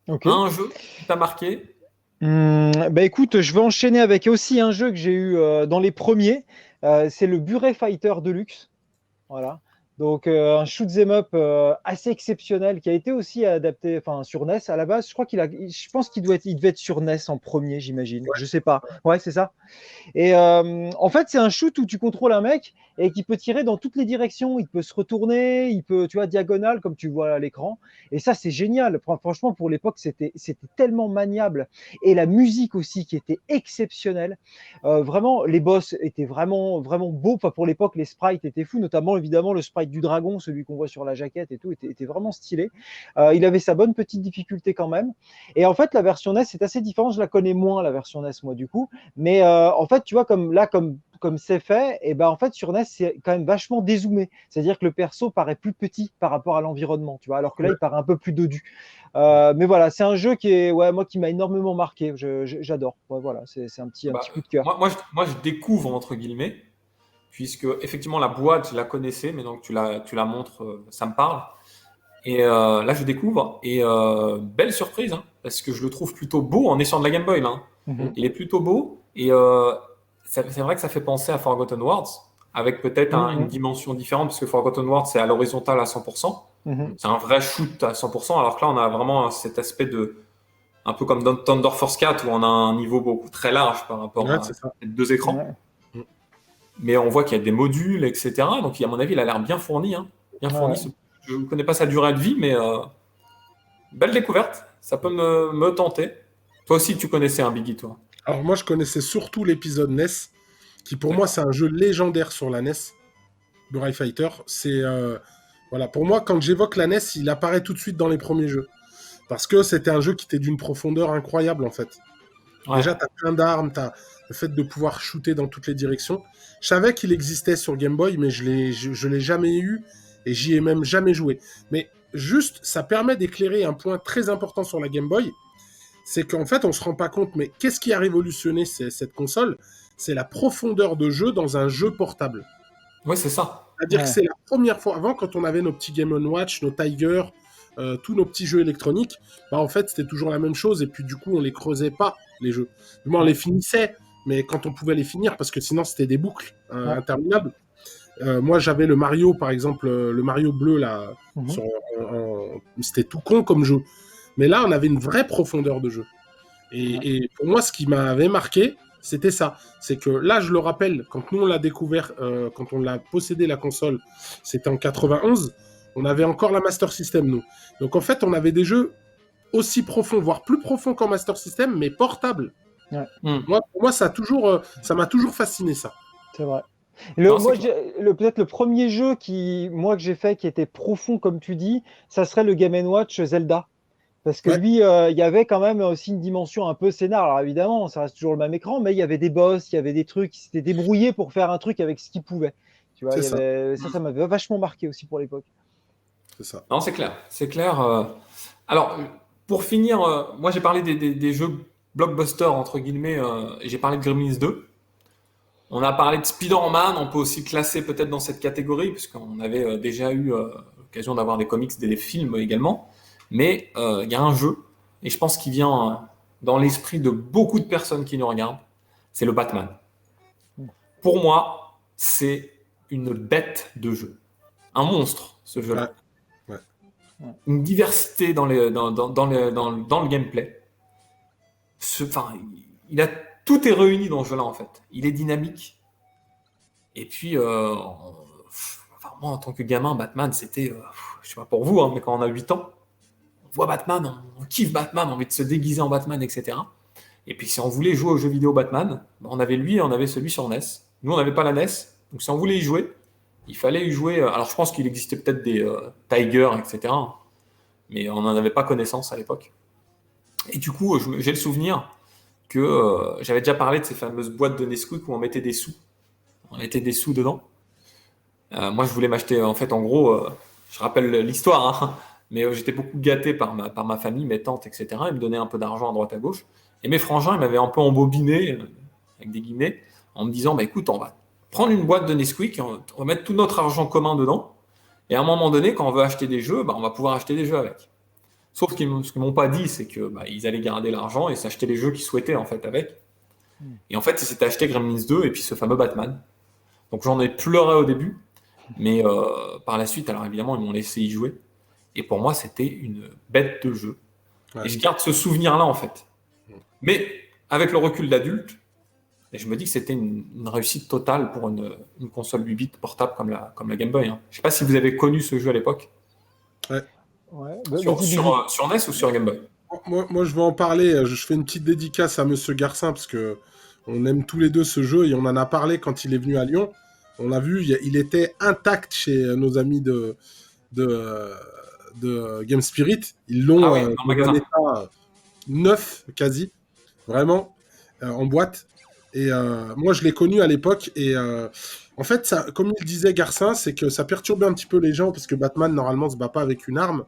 Ok. un jeu qui t'a marqué. Bah écoute, je vais enchaîner avec aussi un jeu que j'ai eu dans les premiers. C'est le Buret Fighter Deluxe. Voilà. Donc un shoot 'em up assez exceptionnel qui a été aussi adapté, enfin sur NES à la base. Je crois je pense il devait être sur NES en premier, j'imagine. Ouais. Je sais pas. Ouais, c'est ça. Et en fait, c'est un shoot où tu contrôles un mec et qui peut tirer dans toutes les directions. Il peut se retourner, il peut, tu vois, diagonale comme tu vois à l'écran. Et ça, c'est génial. Franchement, pour l'époque, c'était tellement maniable. Et la musique aussi qui était exceptionnelle. Vraiment, les boss étaient vraiment beaux. Enfin, pour l'époque, les sprites étaient fous, notamment évidemment le sprite du dragon, celui qu'on voit sur la jaquette et tout, était vraiment stylé. Il avait sa bonne petite difficulté quand même. Et en fait, la version NES, c'est assez différent. Je la connais moins, la version NES, moi, du coup. Mais en fait, tu vois, comme c'est fait, et ben en fait sur NES c'est quand même vachement dézoomé. C'est-à-dire que le perso paraît plus petit par rapport à l'environnement, tu vois, alors que là Ouais. il paraît un peu plus dodu. Mais voilà, c'est un jeu qui est, ouais, moi qui m'a énormément marqué. J'adore. Ouais, voilà, c'est un Bah, petit coup de cœur. moi, je découvre entre guillemets, puisque effectivement la boîte, je la connaissais, mais donc tu la montres, ça me parle. Et là, je découvre et belle surprise, hein, parce que je le trouve plutôt beau en étant de la Game Boy là, hein. Mhm. Il est plutôt beau et c'est vrai que ça fait penser à Forgotten Worlds, avec peut-être une Mhm. dimension différente, parce que Forgotten Worlds c'est à l'horizontale à 100%. Mhm. C'est un vrai shoot à 100%, alors que là on a vraiment cet aspect de, un peu comme dans Thunder Force 4 où on a un niveau beaucoup très large par rapport Ouais, à c'est ça. deux écrans, Ouais. Mm. mais on voit qu'il y a des modules, etc. Donc à mon avis il a l'air bien fourni, hein, bien Ouais, fourni. ouais. Je ne connais pas sa durée de vie, mais belle découverte, ça peut me tenter. Toi aussi, tu connaissais un Biggie, toi. Alors moi, je connaissais surtout l'épisode NES, qui pour moi, D'accord. c'est un jeu légendaire sur la NES, Burai Fighter. Voilà, pour moi, quand j'évoque la NES, il apparaît tout de suite dans les premiers jeux. Parce que c'était un jeu qui était d'une profondeur incroyable, en fait. Ouais. Déjà, tu as plein d'armes, tu as le fait de pouvoir shooter dans toutes les directions. Je savais qu'il existait sur Game Boy, mais je l'ai jamais eu et j'y ai même jamais joué. Mais juste, ça permet d'éclairer un point très important sur la Game Boy, c'est qu'en fait, on se rend pas compte, mais qu'est-ce qui a révolutionné cette console? C'est la profondeur de jeu dans un jeu portable. Ouais, c'est ça. C'est-à-dire que Ouais. c'est la première fois, avant, quand on avait nos petits Game Watch, nos Tiger, tous nos petits jeux électroniques, bah en fait, c'était toujours la même chose, et puis du coup, on les creusait pas, les jeux. Du moins, on les finissait, mais quand on pouvait les finir, parce que sinon, c'était des boucles Ouais. interminables. Moi, j'avais le Mario, par exemple, le Mario bleu, là, Mhm. sur, c'était tout con comme jeu. Mais là, on avait une vraie profondeur de jeu. Ouais. Et pour moi, ce qui m'avait marqué, c'était ça. C'est que là, je le rappelle, quand nous on l'a découvert, quand on l'a possédé la console, c'était en 91, on avait encore la Master System, nous. Donc en fait, on avait des jeux aussi profonds, voire plus profonds qu'en Master System, mais portables. Ouais. Pour moi, ça m'a toujours fasciné, ça. C'est vrai. Non, c'est Moi, clair. peut-être le premier jeu que j'ai fait qui était profond, comme tu dis, ça serait le Game Watch Zelda. Parce que Ouais, lui, il y avait quand même aussi une dimension un peu scénar. Alors évidemment, ça reste toujours le même écran, mais il y avait des boss, il y avait des trucs, il s'était débrouillé pour faire un truc avec ce qu'il pouvait. Tu vois, c'est ça, ça m'avait vachement marqué aussi pour l'époque. c'est ça. Non, c'est clair. C'est clair. Alors, pour finir, moi, j'ai parlé des jeux blockbusters, entre guillemets, et j'ai parlé de Gremlins 2. On a parlé de Spider-Man, on peut aussi classer peut-être dans cette catégorie, puisqu'on avait déjà eu l'occasion d'avoir des comics, des films également. Mais il y a un jeu, et je pense qu'il vient dans l'esprit de beaucoup de personnes qui nous regardent, c'est le Batman. Pour moi, c'est une bête de jeu. Un monstre, ce Ouais, jeu-là. ouais. Une diversité dans le gameplay. Enfin, tout est réuni dans ce jeu-là, en fait. Il est dynamique. Et puis, enfin, moi, en tant que gamin, Batman, c'était, je sais pas pour vous, hein, mais quand on a 8 ans, on voit Batman, on kiffe Batman, on a envie de se déguiser en Batman, etc. Et puis, si on voulait jouer aux jeux vidéo Batman, on avait lui et on avait celui sur NES. Nous, on n'avait pas la NES, donc si on voulait y jouer, il fallait y jouer. Alors, je pense qu'il existait peut-être des Tiger, etc. Mais on n'en avait pas connaissance à l'époque. Et du coup, j'ai le souvenir que j'avais déjà parlé de ces fameuses boîtes de Nesquik où on mettait des sous. On mettait des sous dedans. Moi, je voulais m'acheter, en fait, en gros, je rappelle l'histoire, hein, mais j'étais beaucoup gâté par ma famille, mes tantes, etc. Ils me donnaient un peu d'argent à droite à gauche. Et mes frangins, ils m'avaient un peu embobiné, avec des guillemets, en me disant, bah, écoute, on va prendre une boîte de Nesquik, on va mettre tout notre argent commun dedans. Et à un moment donné, quand on veut acheter des jeux, bah, on va pouvoir acheter des jeux avec. Sauf ce qu'ils m'ont pas dit, c'est que bah, ils allaient garder l'argent et s'acheter les jeux qu'ils souhaitaient en fait avec. Et en fait, ils s'étaient acheté Gremlins 2 et puis ce fameux Batman. Donc j'en ai pleuré au début, mais par la suite, alors évidemment, ils m'ont laissé y jouer. Et pour moi, c'était une bête de jeu. Ouais. Et je garde ce souvenir-là en fait. Mais avec le recul d'adulte, et je me dis que c'était une réussite totale pour une console 8 bits portable comme la Game Boy. Hein. Je sais pas si vous avez connu ce jeu à l'époque. Ouais. Ouais. Sur NES ou sur Game Boy? Moi, je vais en parler. Je fais une petite dédicace à Monsieur Garcin parce que on aime tous les deux ce jeu et on en a parlé quand il est venu à Lyon. On l'a vu, il était intact chez nos amis de Game Spirit. Ils l'ont dans le dans magasin. un état neuf, quasi, vraiment, en boîte. Et moi, je l'ai connu à l'époque. Et en fait, ça, comme il disait Garcin, c'est que ça perturbait un petit peu les gens parce que Batman, normalement, se bat pas avec une arme.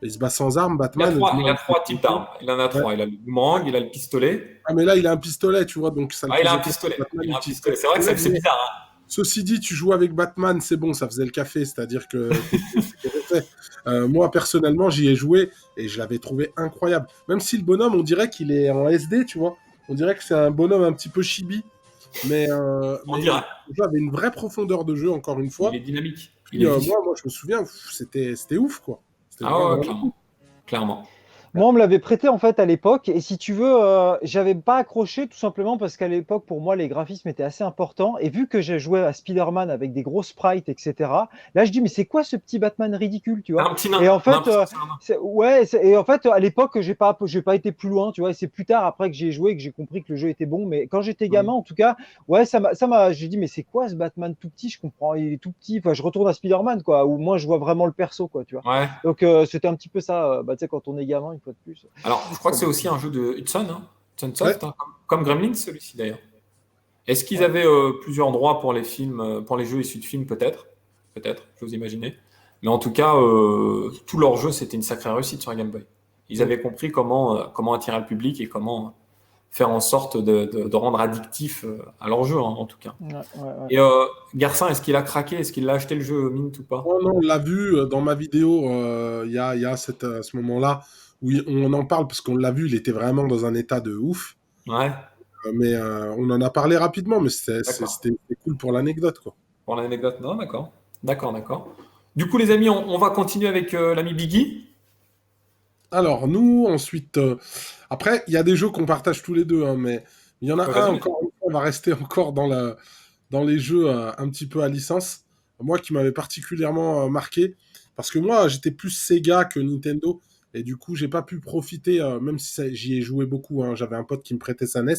Il se bat sans arme, Batman. Il a trois types d'armes. Il en a trois. Ouais. Il a le boomerang, il a le pistolet. Ah, mais là, il a un pistolet, tu vois, donc ça le Ah, il a faisait un pistolet. Batman, Il a un utilise pistolet. C'est vrai que pistolet, c'est mais bizarre. Hein. Ceci dit, tu joues avec Batman, c'est bon, ça faisait le café, c'est-à-dire que moi, personnellement, j'y ai joué et je l'avais trouvé incroyable. Même si le bonhomme, on dirait qu'il est en SD, tu vois. On dirait que c'est un bonhomme un petit peu chibi, mais On dirait. le jeu avait une vraie profondeur de jeu, encore une fois. Il est dynamique. Puis, moi, je me souviens, c'était ouf, quoi. C'était Ah vraiment ouais, clairement. Clairement. Moi, on me l'avait prêté en fait à l'époque, et si tu veux, j'avais pas accroché tout simplement parce qu'à l'époque, pour moi, les graphismes étaient assez importants. Et vu que j'ai joué à Spider-Man avec des gros sprites, etc., là, je dis, mais c'est quoi ce petit Batman ridicule, tu C'est vois? un petit nain. Et en fait, C'est un nain. ouais, et en fait, à l'époque, j'ai pas été plus loin, tu vois. Et c'est plus tard, après que j'ai joué, que j'ai compris que le jeu était bon. Mais quand j'étais gamin, en tout cas, ouais, j'ai dit, mais c'est quoi ce Batman tout petit? Je comprends, il est tout petit. Enfin, je retourne à Spider-Man, quoi, où moi, je vois vraiment le perso, quoi, tu vois. Ouais. Donc, c'était un petit peu ça. Bah, tu sais, quand on est gamin, une fois de plus. Alors, je crois que c'est aussi un jeu de Hudson, hein. Hudson Soft, Ouais. hein, comme Gremlins, celui-ci d'ailleurs. Est-ce qu'ils Ouais. avaient plusieurs droits pour les films, pour les jeux issus de films, peut-être? Peut-être, j'ose imaginer. Mais en tout cas, tout leur jeu, c'était une sacrée réussite sur la Game Boy. Ils avaient compris comment attirer le public et comment faire en sorte de rendre addictif à leur jeu, hein, en tout cas. Ouais. Et Garcin, est-ce qu'il a craqué? Est-ce qu'il a acheté le jeu Mint ou pas? Oh non, on l'a vu dans ma vidéo, il y a ce moment-là où on en parle parce qu'on l'a vu, il était vraiment dans un état de ouf. Ouais, Mais on en a parlé rapidement, mais d'accord. c'était cool pour l'anecdote, quoi. Pour l'anecdote, non, d'accord. D'accord. Du coup, les amis, on va continuer avec l'ami Biggie. Alors, nous, ensuite, après, il y a des jeux qu'on partage tous les deux, hein, mais il y en a un, Vas-y. encore une fois, on va rester encore dans les jeux un petit peu à licence. Moi, qui m'avait particulièrement marqué, parce que moi, j'étais plus Sega que Nintendo, et du coup, j'ai pas pu profiter, même si j'y ai joué beaucoup, hein, j'avais un pote qui me prêtait sa NES.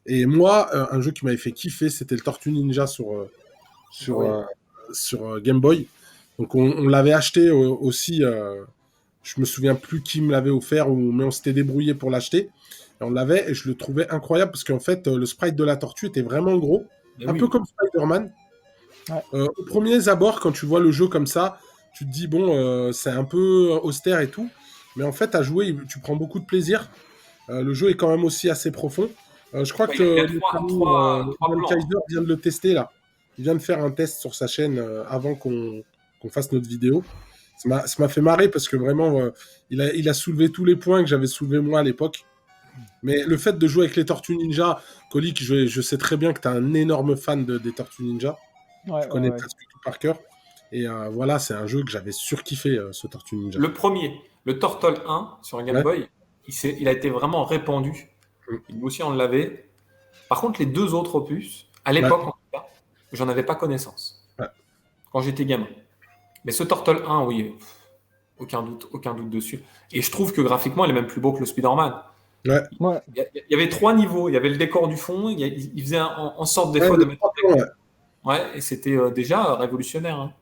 Et moi, un jeu qui m'avait fait kiffer, c'était le Tortue Ninja sur, Oui. sur Game Boy. Donc on l'avait acheté aussi, je me souviens plus qui me l'avait offert, mais on s'était débrouillé pour l'acheter. Et on l'avait et je le trouvais incroyable parce qu'en fait, le sprite de la tortue était vraiment gros, Mais un oui. peu comme Spider-Man. Ouais. Au premier abord, quand tu vois le jeu comme ça, tu te dis, bon, c'est un peu austère et tout. Mais en fait, à jouer, tu prends beaucoup de plaisir. Le jeu est quand même aussi assez profond. Je crois Ouais, que il y a notre ami trois Ian plans. Kaiser vient de le tester là. Il vient de faire un test sur sa chaîne avant qu'on fasse notre vidéo. Ça m'a fait marrer parce que vraiment, il a soulevé tous les points que j'avais soulevés moi à l'époque. Mais le fait de jouer avec les Tortues Ninja, Colique, je sais très bien que tu es un énorme fan des Tortues Ninja. Ouais, Tu connais ouais. presque tout par cœur. Et voilà, c'est un jeu que j'avais surkiffé, ce Tortue Ninja. Le premier, le Turtle 1 sur un Game Ouais. Boy, il a été vraiment répandu. Nous aussi, on l'avait. Par contre, les deux autres opus, à l'époque, en tout cas, j'en avais pas connaissance. Ouais. Quand j'étais gamin. Mais ce Turtle 1, oui, aucun doute dessus. Et je trouve que graphiquement, il est même plus beau que le Spider-Man. Ouais. Il y avait trois niveaux. Il y avait le décor du fond. Il faisait en sorte des Ouais, fois de le mettre. trois plans, ouais. Ouais, et c'était déjà révolutionnaire. Hein.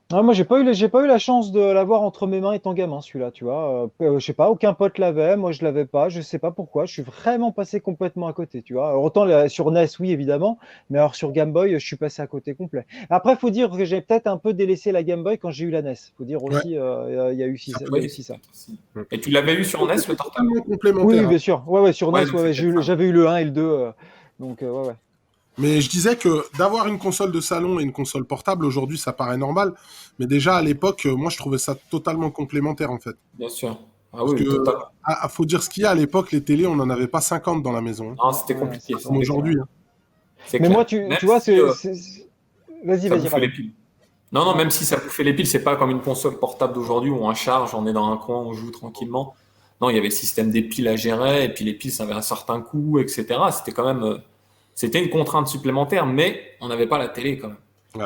Ah, moi, j'ai pas eu la chance de l'avoir entre mes mains étant gamin, celui-là, tu vois. Je sais pas, aucun pote l'avait, moi je l'avais pas, je sais pas pourquoi. Je suis vraiment passé complètement à côté, tu vois. Alors, autant sur NES, oui, évidemment, mais alors sur Game Boy, je suis passé à côté complet. Après, faut dire que j'ai peut-être un peu délaissé la Game Boy quand j'ai eu la NES. Faut dire Ouais, aussi, il y a eu ça il y a peut. Oui, aussi c'est ça. peut-être aussi. Mm. Et tu l'avais eu sur NES, le C'est Turtle? totalement Oui, complémentaire, oui, hein. bien sûr. Ouais, ouais, sur Ouais, NES, donc ouais, c'est ouais, peut-être ça. j'avais eu le 1 et le 2. Donc, ouais, ouais. Mais je disais que d'avoir une console de salon et une console portable, aujourd'hui, ça paraît normal. Mais déjà, à l'époque, moi, je trouvais ça totalement complémentaire, en fait. Bien sûr. Ah Parce oui, que, totalement. faut dire ce qu'il y a, à l'époque, les télés, on n'en avait pas 50 dans la maison, hein. Non, Ouais, c'était ouais, compliqué, c'est Comme ça. c'était aujourd'hui, clair. hein. C'est Mais moi, clair. Même tu vois, si Vas-y, ça vas-y, bouffait les Ramon. piles. Non, non, Ouais. même si ça bouffait les piles, c'est pas comme une console portable d'aujourd'hui où on charge, on est dans un coin, on joue tranquillement. Non, il y avait le système des piles à gérer, et puis les piles, ça avait un certain coût, etc. C'était quand même, c'était une contrainte supplémentaire, mais on n'avait pas la télé quand même. Ouais.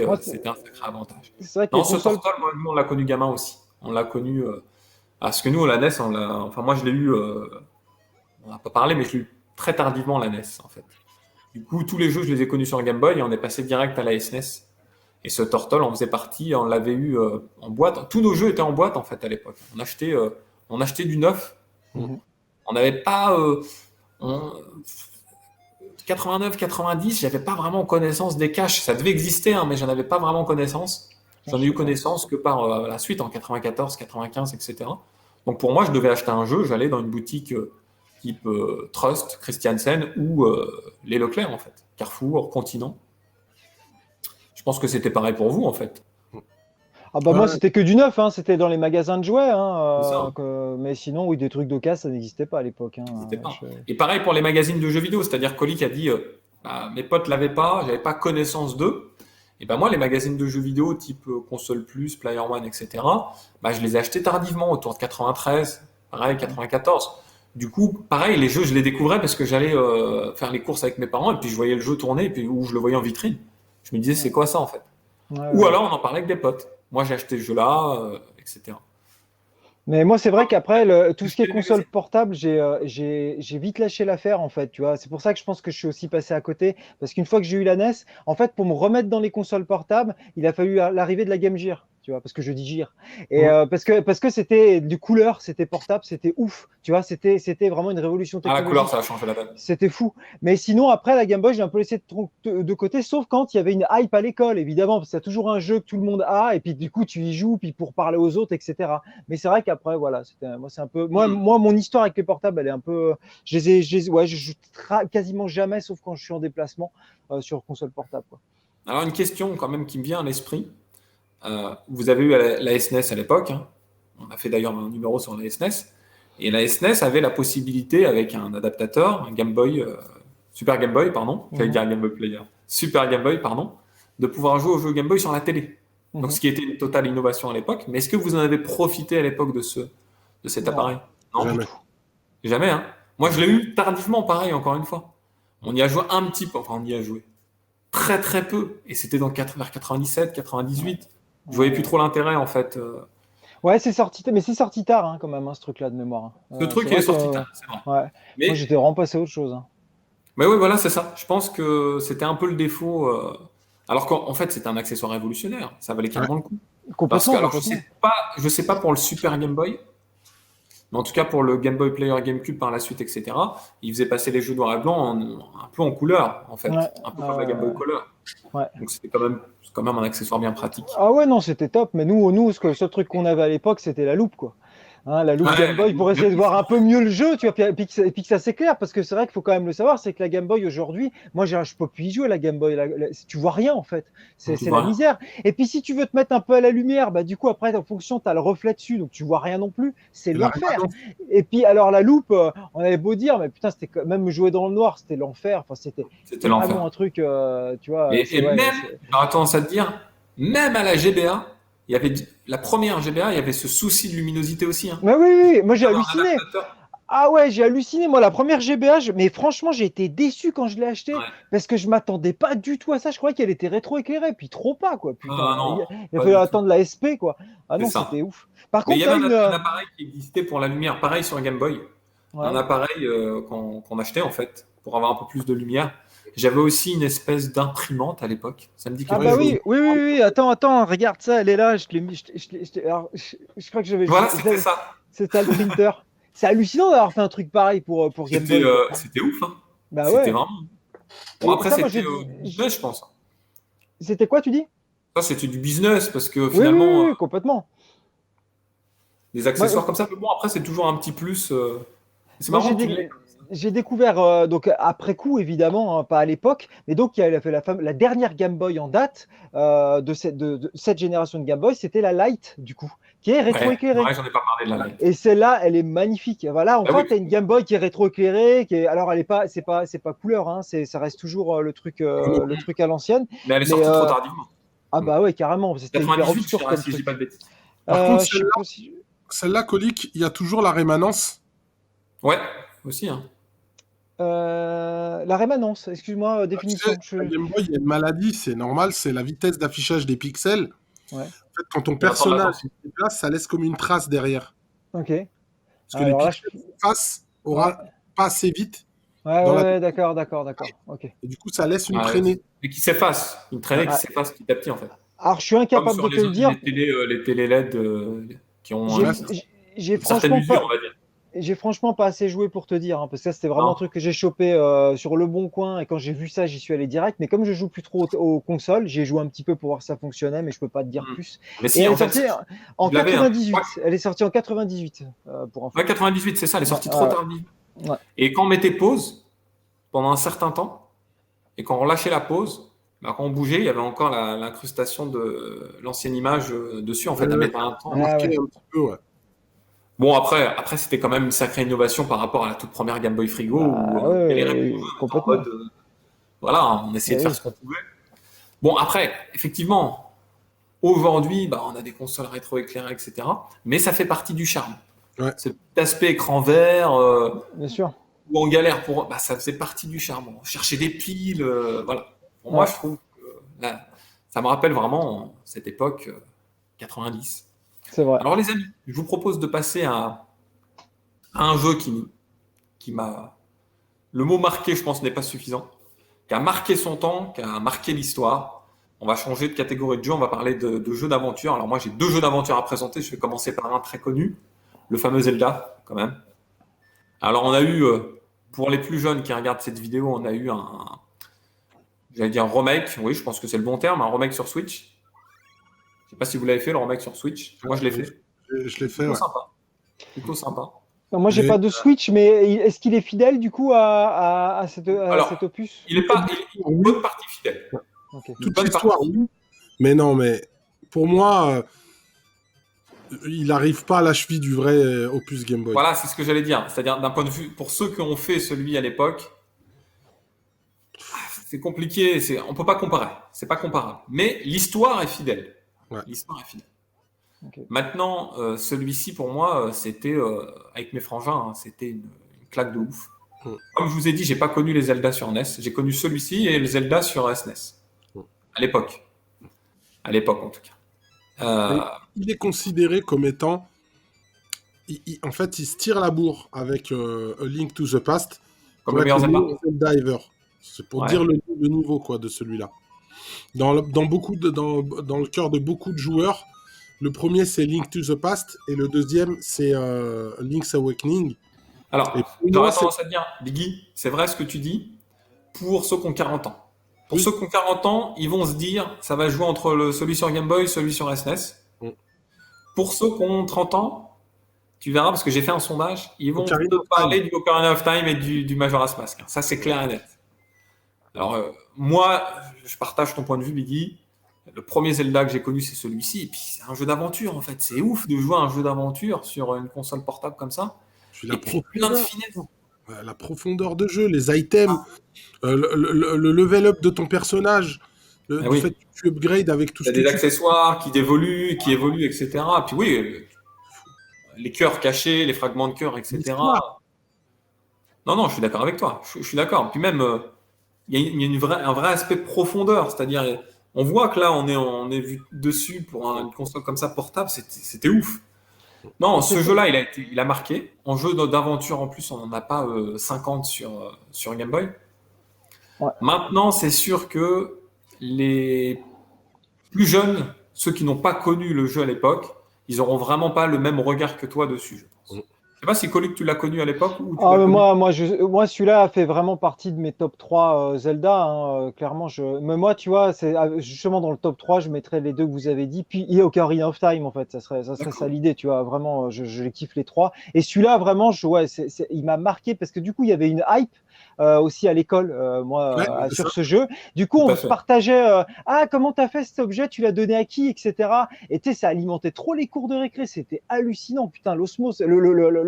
Moi, C'était un sacré avantage. c'est vrai que les Non, ce consoles. Turtle, moi, nous, on l'a connu gamin aussi. On l'a connu, parce que nous, la NES, enfin, moi, je l'ai eu, on n'a pas parlé, mais je l'ai eu très tardivement, la NES, en fait. Du coup, tous les jeux, je les ai connus sur Game Boy et on est passé direct à la SNES. Et ce Turtle en faisait partie, on l'avait eu en boîte. Tous nos jeux étaient en boîte en fait à l'époque. On achetait du neuf. Mm. On n'avait pas 89, 90. J'avais pas vraiment connaissance des caches. Ça devait exister, hein, mais j'en avais pas vraiment connaissance. Ah, J'en je ai eu sais pas. connaissance que par la suite en 94, 95, etc. Donc pour moi, je devais acheter un jeu. J'allais dans une boutique type Trust, Christiansen ou les Leclerc en fait, Carrefour, Continent. Je pense que c'était pareil pour vous en fait. Ah bah moi, Ouais, c'était que du neuf, hein. C'était dans les magasins de jouets, C'est ça. hein, Hein. mais sinon, oui, des trucs d'occasion, ça n'existait pas à l'époque, hein. N'hésitez pas. Et pareil pour les magazines de jeux vidéo, c'est-à-dire Colic a dit bah, mes potes l'avaient pas, j'avais pas connaissance d'eux. Et ben moi, les magazines de jeux vidéo type Console Plus, Player One, etc., bah, je les ai achetés tardivement, autour de 93, pareil, 94. Du coup, pareil, les jeux, je les découvrais parce que j'allais faire les courses avec mes parents et puis je voyais le jeu tourner et puis ou je le voyais en vitrine. Je me disais, c'est Ouais, quoi ça en fait? ouais, Ou ouais. alors on en parlait avec des potes. Moi, j'ai acheté ce jeu-là, etc. Mais moi, c'est vrai qu'après, tout ce qui est Les console magazines. portable, j'ai vite lâché l'affaire, en fait, tu vois. C'est pour ça que je pense que je suis aussi passé à côté. Parce qu'une fois que j'ai eu la NES, en fait, pour me remettre dans les consoles portables, il a fallu l'arrivée de la Game Gear, tu vois, parce que je dis Gear. Et Mm. parce que c'était du couleur, c'était portable, c'était ouf, tu vois, c'était vraiment une révolution Ah, la couleur, ça technologique. a changé la donne. C'était fou. Mais sinon, après, la Game Boy, j'ai un peu laissé de côté, sauf quand il y avait une hype à l'école, évidemment, parce qu'il y a toujours un jeu que tout le monde a, et puis du coup, tu y joues, puis pour parler aux autres, etc. Mais c'est vrai qu'après, voilà, moi, c'est un peu. Hmm. Moi, mon histoire avec les portables, elle est un peu. Ouais, je joue quasiment jamais, sauf quand je suis en déplacement sur console portable, quoi. Alors, une question quand même qui me vient à l'esprit. Vous avez eu la SNES à l'époque. Hein. On a fait d'ailleurs un numéro sur la SNES. Et la SNES avait la possibilité, avec un adaptateur, un Game Boy, Super Game Boy, pardon, j'allais Mhm, dire Game Boy Player, Super Game Boy, pardon, de pouvoir jouer aux jeux Game Boy sur la télé. Donc, mhm. ce qui était une totale innovation à l'époque. Mais est-ce que vous en avez profité à l'époque de cet Non, appareil? pas Non? du Jamais. tout. Jamais, hein? Moi, je l'ai eu tardivement, pareil, encore une fois. On y a joué un petit peu, enfin, on y a joué très très peu. Et c'était vers 97, Ouais, 98. Je voyais plus ouais. trop l'intérêt, en fait. Ouais, c'est sorti, mais c'est sorti tard, hein, quand même, hein, ce truc-là de mémoire, hein. Ce C'est truc est vrai que, sorti tard, c'est vrai. ouais, moi, Mais, j'étais vraiment passé à autre chose, hein. mais oui, voilà, c'est ça. Je pense que c'était un peu le défaut. Alors qu'en fait, c'était un accessoire révolutionnaire. Ça valait Ouais. carrément le coup. Parce que, Complètement, alors, complètement. je sais pas pour le Super Game Boy, mais en tout cas pour le Game Boy Player GameCube par la suite, etc., il faisait passer les jeux noir et blanc un peu en couleur, en fait. Ouais, Un peu comme la Game Boy Color. ouais. Donc, c'est quand même un accessoire bien pratique. Ah ouais, non, c'était top. Mais nous, le seul truc qu'on avait à l'époque, c'était la loupe, quoi. Hein, la loupe Ouais, Game Boy pour essayer de voir un peu mieux le jeu, tu vois, puis que ça s'éclaire, parce que c'est vrai qu'il faut quand même le savoir, c'est que la Game Boy aujourd'hui, moi, je peux plus y jouer la Game Boy. Tu vois rien en fait, tu c'est la vois rien. misère. Et puis si tu veux te mettre un peu à la lumière, bah du coup après en fonction, tu as le reflet dessus, donc tu vois rien non plus. C'est Et la l'enfer. résonance. Et puis alors la loupe, on avait beau dire, mais putain, c'était même jouer dans le noir, c'était l'enfer. Enfin, C'était c'était vraiment l'enfer. un truc, tu vois, Et même, j'aurais tendance à te dire, même à la GBA, il y avait la première GBA, il y avait ce souci de luminosité aussi. Hein. Mais oui, oui, oui, moi j'ai D'avoir un halluciné. adaptateur. Ah ouais, j'ai halluciné. Moi, la première GBA, mais franchement, j'ai été déçu quand je l'ai achetée Ouais. parce que je m'attendais pas du tout à ça. Je croyais qu'elle était rétro-éclairée, puis trop pas, quoi. Ah Putain, non, il a pas fallu du tout. attendre la SP, quoi. Ah C'est non, c'était ça. ouf. Par Mais il contre, y t'as avait une. un appareil qui existait pour la lumière, pareil sur Game Boy. Un Ouais. appareil qu'on achetait en fait, pour avoir un peu plus de lumière. J'avais aussi une espèce d'imprimante à l'époque. Ça me dit Ah quelque Ouais, bah chose. oui. Attends, regarde ça, elle est là. Je l'ai mis. Alors, je crois que Voilà, c'était ça. c'est ça le printer. C'est hallucinant d'avoir fait un truc pareil pour Game Boy, quoi. C'était ouf, hein. Bah C'était ouais. vraiment. Bon, Et après, ça, moi, c'était du business, je pense. c'était quoi, tu dis? Ça, c'était du business parce que Oui, oui, finalement, oui, complètement. des Moi, accessoires comme ça, mais bon, après, c'est toujours un petit plus. C'est Moi, marrant que tu l'aies. j'ai découvert, donc après coup, évidemment, hein, pas à l'époque, mais donc il a fait la dernière Game Boy en date de cette génération de Game Boy, c'était la Lite, du coup, qui est Ouais, rétroéclairée. ouais, j'en ai pas parlé de la light. Et celle-là, elle est magnifique. Voilà, Bah oui, enfin, tu as une Game Boy qui est rétroéclairée, alors elle est pas, c'est pas couleur, hein, ça reste toujours le truc à l'ancienne. mais elle est Mais sortie trop tardivement. ah bah ouais, carrément, c'était hyper 98, je obscur dirais, comme si je dis pas truc. de bêtises. Par contre, Je sais pas si. celle-là, Colique, il y a toujours la rémanence. Ouais, aussi, hein. La rémanence, excuse-moi, Tu sais, définition. la Game Boy, il y a une maladie, c'est normal, c'est la vitesse d'affichage des pixels. Ouais, En fait, quand ton Il y a un temps de personnage latence. se déplace, ça laisse comme une trace derrière. ok. Parce que les Alors là, pixels face ouais. aura pas assez vite dans la Ouais, d'accord. Ok. et du coup, ça laisse une Ouais, traînée. et qui s'efface. Une traînée qui Ouais. s'efface petit à petit, en fait. Alors, je suis Comme incapable sur de te le dire. les télé LED qui ont J'ai Ouais, j'ai une certaine franchement usure, pas, on va dire. j'ai franchement pas assez joué pour te dire, hein, parce que ça, c'était vraiment un Non. truc que j'ai chopé sur le bon coin. Et quand j'ai vu ça, j'y suis allé direct. Mais comme je joue plus trop aux consoles, j'ai joué un petit peu pour voir si ça fonctionnait, mais je peux pas te dire Mm. plus. Mais Et si, elle est en fait, sortie en je l'avais, hein. Je crois 98. Elle est sortie en 98, pour info. Ouais, 98, c'est ça, elle est sortie trop Ouais, tardive. ouais. Et quand on mettait pause, pendant un certain temps, et quand on relâchait la pause, bah, quand on bougeait, il y avait encore l'incrustation de l'ancienne image dessus, en fait, elle mettait un temps. ça Ah marquait ouais. un petit peu, ouais. Bon, après c'était quand même une sacrée innovation par rapport à la toute première Game Boy Frigo où Bah on galérait pour ouais, jouer, on était en complètement. mode, voilà, on essayait Eh de faire oui. ce qu'on pouvait. Bon, après, effectivement, aujourd'hui, bah, on a des consoles rétro-éclairées, etc. Mais ça fait partie du charme. Ouais. Ce petit aspect écran vert, Bien sûr. où on galère pour, bah, ça faisait partie du charme. On cherchait des piles, voilà. Pour moi, Ouais, je trouve que là, ça me rappelle vraiment cette époque 90. c'est vrai. Alors, les amis, je vous propose de passer à un jeu qui m'a. Le mot marqué, je pense, n'est pas suffisant. Qui a marqué son temps, qui a marqué l'histoire. On va changer de catégorie de jeu, on va parler de jeux d'aventure. Alors, moi, j'ai deux jeux d'aventure à présenter. Je vais commencer par un très connu, le fameux Zelda, quand même. Alors, on a eu, pour les plus jeunes qui regardent cette vidéo, on a eu j'allais dire remake, oui, je pense que c'est le bon terme, un remake sur Switch. Je sais pas si vous l'avez fait, le remake sur Switch. Moi, je l'ai fait. Je l'ai fait, Plutôt ouais. sympa. Plutôt sympa. Non, moi, j'ai Et- pas de Switch, mais est-ce qu'il est fidèle du coup à Alors, cet opus? il est pas, il est une bonne partie fidèle. Ok. Une Toute bonne l'histoire, partie. oui. Mais non, mais pour moi, il n'arrive pas à la cheville du vrai opus Game Boy. Voilà, c'est ce que j'allais dire. C'est-à-dire, d'un point de vue, pour ceux qui ont fait celui à l'époque, c'est compliqué. On peut pas comparer. C'est pas comparable. Mais l'histoire est fidèle. Ouais. L'histoire est fidèle. Ok. Maintenant, celui-ci, pour moi, c'était, avec mes frangins, hein, c'était une claque de ouf. Mm. Comme je vous ai dit, j'ai pas connu les Zelda sur NES. J'ai connu celui-ci et le Zelda sur SNES. Mm. À l'époque. À l'époque, en tout cas. Mais il est considéré comme étant. En fait, il se tire la bourre avec A Link to the Past Comme pour le être meilleur le Zelda. meilleur Zelda ever. C'est pour Ouais. dire le niveau quoi, de celui-là. Dans le cœur de beaucoup de joueurs, le premier c'est Link to the Past et le deuxième c'est Link's Awakening. Alors, Et pour j'aurais moi, c'est tendance à dire, Biggie, c'est vrai ce que tu dis, pour ceux qui ont 40 ans. Pour Oui. ceux qui ont 40 ans, ils vont se dire, ça va jouer entre celui sur Game Boy et celui sur SNES. Mm. Pour ceux qui ont 30 ans, tu verras, parce que j'ai fait un sondage, ils vont Ocarina te of parler du Ocarina of Time et du Majora's Mask. Ça, c'est clair et net. Alors, moi, je partage ton point de vue, Biggie. Le premier Zelda que j'ai connu, c'est celui-ci. Et puis, c'est un jeu d'aventure, en fait. C'est ouf de jouer à un jeu d'aventure sur une console portable comme ça. puis Et puis, plein de finesse. la profondeur de jeu, les items, le level up de ton personnage, Ah du oui. fait que tu upgrades avec tout Il y ce a que des tu accessoires qui évoluent, etc. Puis oui, les cœurs cachés, les fragments de cœur, etc. L'histoire. Non, je suis d'accord avec toi. Je suis d'accord. Puis même, il y a un vrai aspect profondeur. C'est-à-dire, on voit que là, on est vu dessus pour une console comme ça portable. C'était ouf. Non, ce jeu-là, il a marqué. En jeu d'aventure, en plus, on n'en a pas 50 sur Game Boy. Ouais. Maintenant, c'est sûr que les plus jeunes, ceux qui n'ont pas connu le jeu à l'époque, ils n'auront vraiment pas le même regard que toi dessus, je pense. Je sais pas si Colic, tu l'as connu à l'époque ou tu Ah, l'as mais connu. moi, celui-là a fait vraiment partie de mes top 3 Zelda, hein, clairement, mais moi, tu vois, c'est justement dans le top 3 je mettrais les deux que vous avez dit. Puis il y a Ocarina of Time, en fait, ça serait ça D'accord. l'idée, tu vois. Vraiment, je les kiffe les trois. Et celui-là, vraiment, ouais, il m'a marqué parce que du coup, il y avait une hype aussi à l'école, Ouais, moi, c'est ça. sur ce jeu. Du coup, Tout on à se fait. partageait, ah, comment t'as fait cet objet, tu l'as donné à qui, etc. Et tu sais, ça alimentait trop les cours de récré. C'était hallucinant, putain, l'osmose,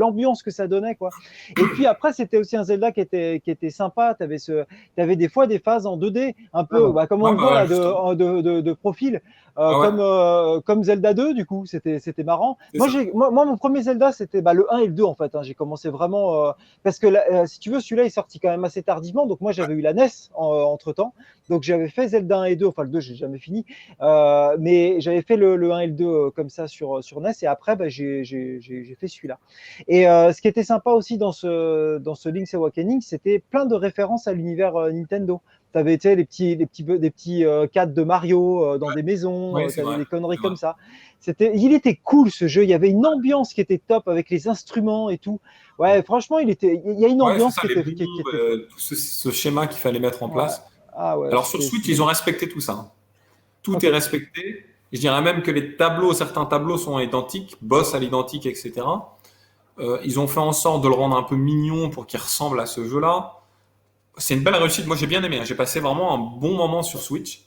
l'ambiance que ça donnait, quoi. Et puis après, c'était aussi un Zelda qui était sympa. T'avais des fois des phases en 2D, un Ouais, peu, bah, comme on ouais, le voit là, justement. de profil, Ouais, ouais, comme Zelda 2, du coup, c'était marrant. c'est ça. Moi, mon premier Zelda, c'était le 1 et le 2, en fait, hein. J'ai commencé vraiment, parce que si tu veux, celui-là est sorti quand même assez tardivement. Donc moi, j'avais eu la NES entre-temps. Donc j'avais fait Zelda 1 et 2, enfin le 2, j'ai jamais fini. Mais j'avais fait le 1 et le 2 comme ça sur NES. Et après, bah, j'ai fait celui-là. Et ce qui était sympa aussi dans ce Link's Awakening, c'était plein de références à l'univers Nintendo. Tu avais été des petits cadres de Mario dans des maisons, Oui, tu c'est avais vrai. des conneries C'est vrai. comme ça. Il était cool ce jeu, il y avait une ambiance qui était top avec les instruments et tout. Ouais, franchement, il y a une Ouais, c'est ambiance ça, qui les était, bombes, qui était cool. tout ce schéma qu'il fallait mettre en Ouais. place. Ah ouais, Alors sur Switch, ils ont respecté tout ça, hein. Tout Ok. est respecté. Je dirais même que les tableaux, certains tableaux sont identiques, boss à l'identique, etc. Ils ont fait en sorte de le rendre un peu mignon pour qu'il ressemble à ce jeu-là. C'est une belle réussite. Moi, j'ai bien aimé, hein. J'ai passé vraiment un bon moment sur Switch.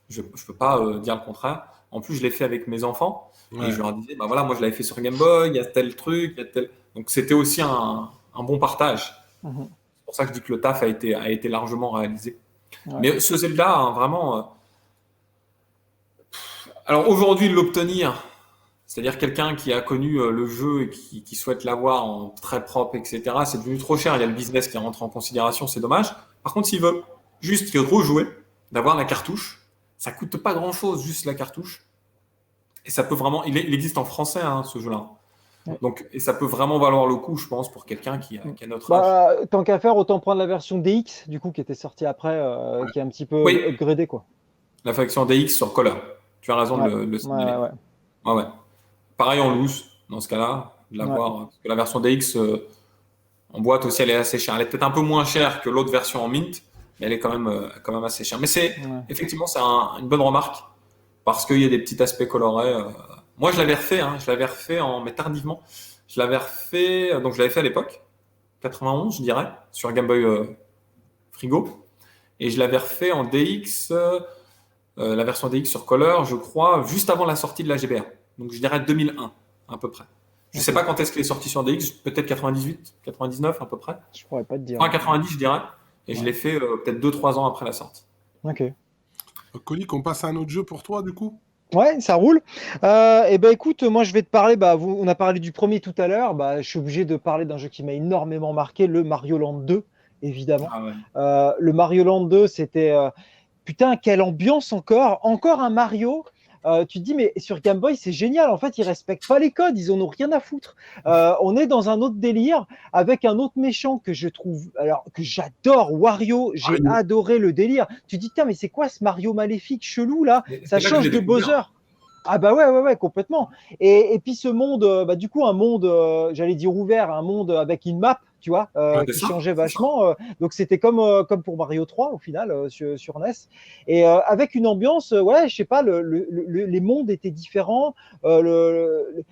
Je ne peux pas dire le contraire. En plus, je l'ai fait avec mes enfants et je Ouais. leur disais, bah voilà, moi je l'avais fait sur Game Boy, il y a tel truc, il y a tel. Donc c'était aussi un bon partage. Mhm. C'est pour ça que je dis que le taf a été largement réalisé. Ouais. Mais ce Zelda, hein, vraiment. Alors aujourd'hui, l'obtenir, c'est-à-dire quelqu'un qui a connu le jeu et qui souhaite l'avoir en très propre, etc., c'est devenu trop cher. Il y a le business qui rentre en considération, c'est dommage. Par contre, s'il veut juste y rejouer, d'avoir la cartouche, ça coûte pas grand-chose, juste la cartouche. Et ça peut vraiment, il existe en français, hein, ce jeu-là. Ouais. Donc, et ça peut vraiment valoir le coup, je pense, pour quelqu'un qui a notre âge. Bah, tant qu'à faire, autant prendre la version DX, du coup, qui était sortie après, qui est un petit peu Oui, upgradée, quoi. la faction DX sur Color. Tu as raison de Ouais, le ouais, ouais, signaler. ouais. Ouais, ouais. Pareil en loose, dans ce cas-là, de Ouais, l'avoir. Parce que la version DX en boîte aussi, elle est assez chère. Elle est peut-être un peu moins chère que l'autre version en mint, mais elle est quand même assez chère. Mais ouais. effectivement, c'est une bonne remarque, parce qu'il y a des petits aspects colorés. Moi, je l'avais refait, hein, mais tardivement. Je l'avais refait, donc je l'avais fait à l'époque, 91, je dirais, sur Game Boy Frigo. Et je l'avais refait en DX, la version DX sur Color, je crois, juste avant la sortie de la GBA. Donc je dirais 2001, à peu près. Je ne sais Ok. pas quand est-ce qu'il est sorti sur DX, peut-être 98, 99 à peu près. Je pourrais pas te dire. Enfin 90, je dirais. Et je Ouais. l'ai fait peut-être 2-3 ans après la sortie. Ok. Colique, on passe à un autre jeu pour toi, du coup? Ouais, ça roule. Et ben écoute, moi je vais te parler. Bah, on a parlé du premier tout à l'heure. Bah, je suis obligé de parler d'un jeu qui m'a énormément marqué, le Mario Land 2, évidemment. Ah ouais. Le Mario Land 2, c'était putain, quelle ambiance encore! Encore un Mario. Tu te dis, mais sur Game Boy, c'est génial. En fait, ils respectent pas les codes, ils en ont rien à foutre. On est dans un autre délire avec un autre méchant que je trouve, alors que j'adore, Wario. J'ai Mario. adoré le délire. Tu te dis, tiens, mais c'est quoi ce Mario maléfique chelou là? Ça C'est là que je change l'ai de découvert. Bowser. Ah bah ouais, ouais, ouais, complètement. Et puis ce monde, bah, du coup, un monde, j'allais dire ouvert, un monde avec une map, tu vois, Ouais, c'est qui ça, changeait c'est ça. vachement. Donc c'était comme pour Mario 3 au final sur NES. Et avec une ambiance, ouais, je sais pas, les mondes étaient différents, je-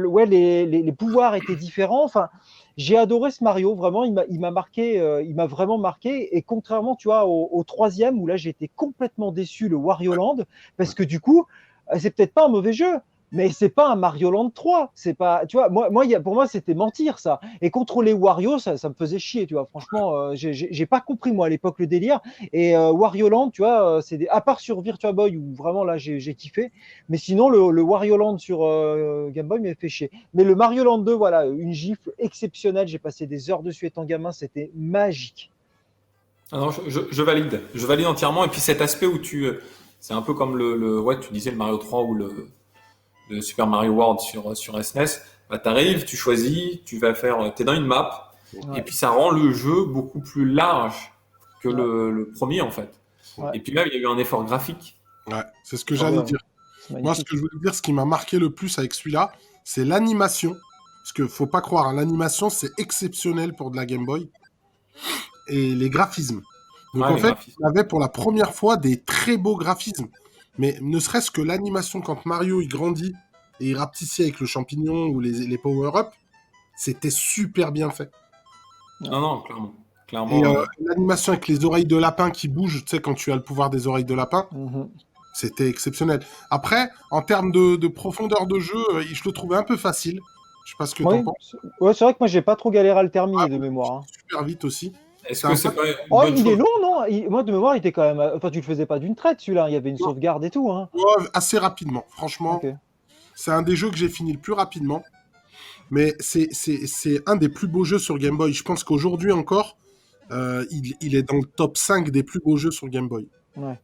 ouais, les pouvoirs étaient différents. Enfin, j'ai adoré ce Mario, vraiment, il m'a marqué, il m'a vraiment marqué. Et contrairement, tu vois, au troisième où là j'étais complètement déçu, le Wario Land, parce que du coup, c'est peut-être pas un mauvais jeu, mais c'est pas un Mario Land 3. C'est pas, tu vois, pour moi, c'était mentir ça. Et contrôler Wario, ça me faisait chier, tu vois. Franchement, j'ai pas compris moi à l'époque le délire. Et Wario Land, tu vois, à part sur Virtua Boy où vraiment là j'ai kiffé, mais sinon le Wario Land sur Game Boy m'a fait chier. Mais le Mario Land 2, voilà, une gifle exceptionnelle. J'ai passé des heures dessus étant gamin, c'était magique. Ah non, je valide. Je valide entièrement. Et puis cet aspect où c'est un peu comme ouais, tu disais le Mario 3 ou le Super Mario World sur SNES. Bah, t'arrives, tu choisis, t'es dans une map, et Ouais, puis ça rend le jeu beaucoup plus large. que Ouais. le premier, en fait. Ouais. Et puis là, il y a eu un effort graphique. Ouais, c'est ce que Ah j'allais ouais, dire. c'est Moi, ce magnifique. que je voulais dire, ce qui m'a marqué le plus avec celui-là, c'est l'animation. Parce que faut pas croire, hein, l'animation, c'est exceptionnel pour de la Game Boy. Et les graphismes. Donc Ouais, en les fait, graphismes. on avait pour la première fois des très beaux graphismes. Mais ne serait-ce que l'animation quand Mario il grandit et il rapetissit avec le champignon ou les power-up, c'était super bien fait. Non, non, clairement. Et Clairement, l'animation avec les oreilles de lapin qui bougent, tu sais, quand tu as le pouvoir des oreilles de lapin, Mhm. c'était exceptionnel. Après, en termes de profondeur de jeu, je le trouvais un peu facile. Je sais pas ce que t'en Oui, penses. ouais, c'est vrai que moi j'ai pas trop galéré à le Ah, terminer de mémoire, hein. super vite aussi. est-ce C'est que un c'est peu pas une Oh, bonne il est chose? long, non? Moi de mémoire, il était quand même. Enfin, tu le faisais pas d'une traite, celui-là. Il y avait une sauvegarde et tout, hein. assez rapidement. Franchement, Ok. c'est un des jeux que j'ai fini le plus rapidement. Mais c'est un des plus beaux jeux sur Game Boy. Je pense qu'aujourd'hui encore, il est dans le top 5 des plus beaux jeux sur Game Boy. Ouais.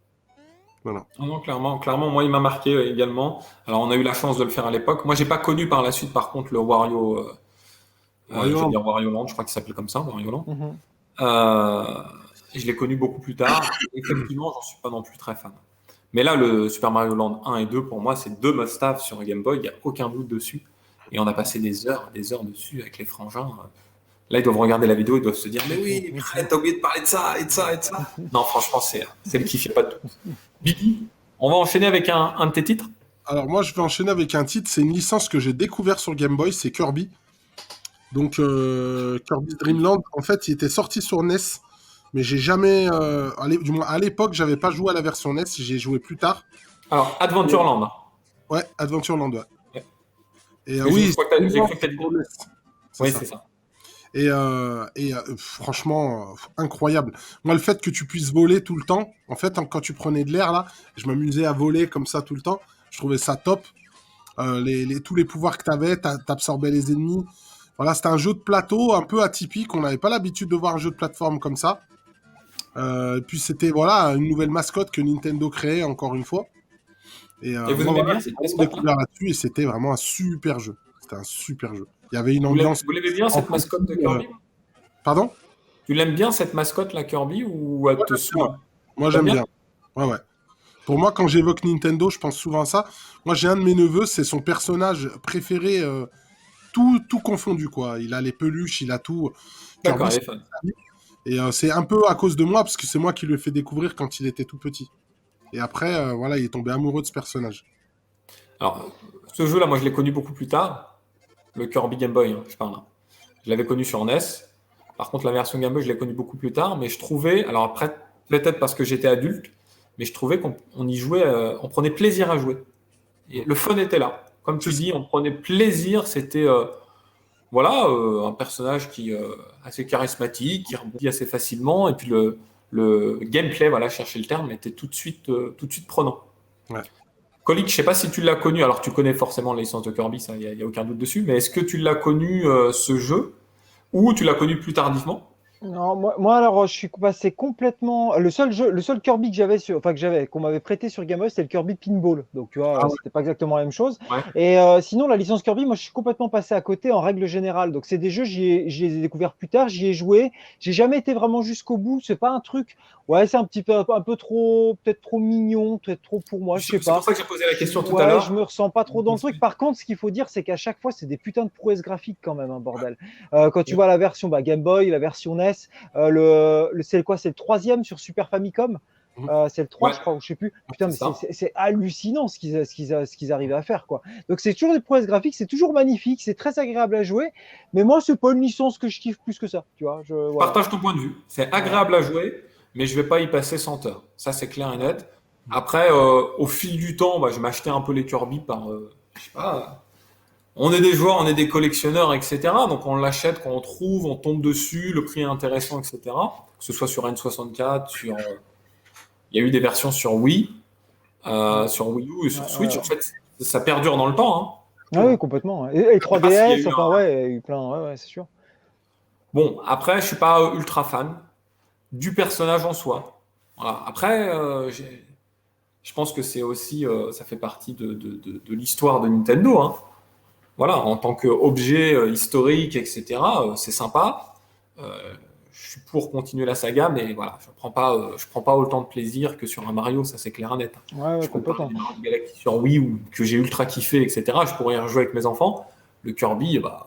Voilà. Non, non, clairement, moi, il m'a marqué également. Alors, on a eu la chance de le faire à l'époque. Moi, j'ai pas connu par la suite, par contre, le Wario, je vais Wario, dire Wario Land, je crois qu'il s'appelait comme ça, Wario Land. Mhm. Euh, je l'ai connu beaucoup plus tard. Effectivement, j'en suis pas non plus très fan. Mais là, le Super Mario Land 1 et 2, pour moi, c'est deux must-have sur Game Boy, il n'y a aucun doute dessus. Et on a passé des heures dessus avec les frangins. Là, ils doivent regarder la vidéo, ils doivent se dire, mais oui, mais arrête, t'as oublié de parler de ça, et de ça, et de ça. Non, franchement, c'est le kiff, il n'y a pas de doute. Biggie, on va enchaîner avec un de tes titres. alors moi je vais enchaîner avec un titre, c'est une licence que j'ai découvert sur Game Boy, c'est Kirby. Donc Kirby Dream Land, en fait il était sorti sur NES, mais j'ai jamais, du moins à l'époque j'avais pas joué à la version NES, j'ai joué plus tard. Alors, Adventureland. Ouais, Adventureland, ouais. Ouais. Et Parce que je oui, crois que Dream j'ai Land, cru que tu c'est dit. pour NES, c'est Oui, ça. c'est ça. Et franchement, incroyable. Moi, le fait que tu puisses voler tout le temps, en fait, quand tu prenais de l'air, là, je m'amusais à voler comme ça tout le temps. Je trouvais ça top. Tous les pouvoirs que tu avais, t'absorbais les ennemis. Voilà, c'était un jeu de plateau un peu atypique. On n'avait pas l'habitude de voir un jeu de plateforme comme ça. Et puis, c'était voilà, une nouvelle mascotte que Nintendo créait, encore une fois. Et Et vous moi, aimez voilà, bien j'ai cette vraiment mascotte-là? découvert là-dessus et c'était vraiment un super jeu. C'était un super jeu. Il y avait une ambiance Vous l'aimez bien, en cette mascotte de Kirby? Pardon? Tu l'aimes bien, cette mascotte, la Kirby, ou elle te Ouais. saoule? Moi, T'aimes j'aime bien? bien. Ouais, ouais. Pour moi, quand j'évoque Nintendo, je pense souvent à ça. Moi, j'ai un de mes neveux, c'est son personnage préféré, tout confondu, quoi. Il a les peluches, il a tout. D'accord, Kirby, elle c'est est fun. sa vie. Et c'est un peu à cause de moi, parce que c'est moi qui lui ai fait découvrir quand il était tout petit. Et après, voilà, il est tombé amoureux de ce personnage. Alors, ce jeu-là, moi, je l'ai connu beaucoup plus tard. Le Kirby Game Boy, hein, je parle là. Je l'avais connu sur NES. Par contre, la version Game Boy, je l'ai connue beaucoup plus tard. Mais je trouvais, alors après, peut-être parce que j'étais adulte, mais je trouvais qu'on y jouait, on prenait plaisir à jouer. Et le fun était là. Comme C'est tu ça. dis, on prenait plaisir. C'était voilà, un personnage qui assez charismatique, qui rebondit assez facilement. Et puis le gameplay, voilà, chercher le terme, était tout de suite prenant. Ouais. Colic, je sais pas si tu l'as connu. Alors, tu connais forcément la licence de Kirby, ça, il y a aucun doute dessus. Mais est-ce que tu l'as connu ce jeu ou tu l'as connu plus tardivement? Non, alors je suis passé complètement. Le seul Kirby que j'avais qu'on m'avait prêté sur Game Boy, c'était le Kirby Pinball. Donc tu vois, Ah ouais. c'était pas exactement la même chose. Ouais. Et sinon, la licence Kirby, moi, je suis complètement passé à côté en règle générale. Donc c'est des jeux, je les ai découverts plus tard, j'y ai joué. J'ai jamais été vraiment jusqu'au bout. C'est pas un truc. Ouais, c'est un petit peu, un peu trop, peut-être trop mignon, peut-être trop pour moi. Je sais C'est pour pas. ça que j'ai posé la question tout à Ouais, je l'heure. me ressens pas trop dans le truc. Par contre, ce qu'il faut dire, c'est qu'à chaque fois, c'est des putains de prouesses graphiques quand même, un bordel. Quand tu vois la version Game Boy, la version NES, c'est quoi? C'est le troisième sur Super Famicom. C'est le 3, Ouais, je crois, ou je sais plus. Putain, mais c'est ça. c'est hallucinant ce qu'ils arrivent à faire, quoi. Donc, c'est toujours des prouesses graphiques, c'est toujours magnifique, c'est très agréable à jouer. Mais moi, c'est pas une licence que je kiffe plus que ça, tu vois. Je Voilà. partage ton point de vue. C'est Voilà. agréable à jouer, mais je vais pas y passer 100 heures. Ça, c'est clair et net. Après, au fil du temps, bah, je m'achetais un peu les Kirby par, je sais pas. On est des joueurs, on est des collectionneurs, etc. Donc on l'achète quand on trouve, on tombe dessus, le prix est intéressant, etc. Que ce soit sur N64, il y a eu des versions sur Wii, sur Wii U et Ouais, sur ouais, Switch. ouais. En fait, ça perdure dans le temps, Ah hein. oui, complètement. Et Je sais pas s'il y a 3DS, eu enfin, un. ouais, il y a eu plein, ouais, ouais, c'est sûr. Bon, après, je suis pas ultra fan du personnage en soi. Voilà. Après, je pense que c'est aussi, ça fait partie de l'histoire de Nintendo, hein. Voilà, en tant qu'objet historique, etc., c'est sympa. Euh, je suis pour continuer la saga, mais voilà, je prends pas autant de plaisir que sur un Mario, ça c'est clair et net. Ouais, Je compare complètement. les Mario Galaxy sur Wii ou que j'ai ultra kiffé, etc. Je pourrais y rejouer avec mes enfants. Le Kirby, bah,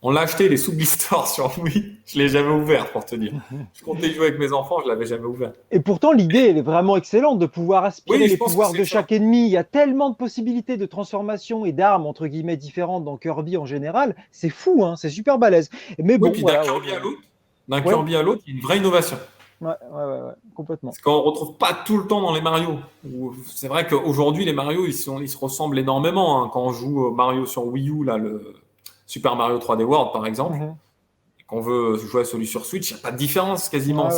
on l'a acheté, les sous blister sur Wii, je l'ai jamais ouvert pour te dire. Je comptais jouer avec mes enfants, je l'avais jamais ouvert. Et pourtant, l'idée, elle est vraiment excellente de pouvoir aspirer Oui, je les pense que pouvoirs c'est de ça. chaque ennemi. Il y a tellement de possibilités de transformation et d'armes, entre guillemets, différentes dans Kirby en général. C'est fou, hein, c'est super balèze. Mais Oui, bon, puis voilà, ouais, d'un ouais, Kirby à l'autre, il y a une vraie innovation. ouais, complètement. Parce qu'on ne retrouve pas tout le temps dans les Mario. C'est vrai qu'aujourd'hui, les Mario, ils se ressemblent énormément. Quand on joue Mario sur Wii U, là, le Super Mario 3D World, par exemple, Mhm. et qu'on veut jouer à celui sur Switch, il n'y a pas de différence Ouais, quasiment.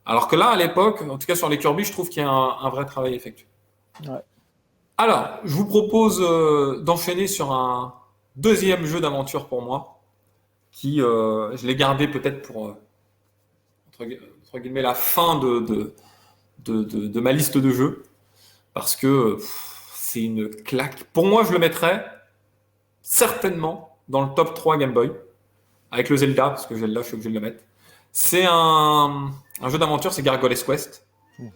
Alors que là, à l'époque, en tout cas sur les Kirby, je trouve qu'il y a un vrai travail effectué. ouais. Alors, je vous propose d'enchaîner sur un deuxième jeu d'aventure pour moi, qui, je l'ai gardé peut-être pour, entre guillemets, la fin de ma liste de jeux, parce que c'est une claque. Pour moi, je le mettrais certainement dans le top 3 Game Boy, avec le Zelda, parce que Zelda, je suis obligé de le mettre. C'est un jeu d'aventure, c'est Gargoyle's Quest. Mm.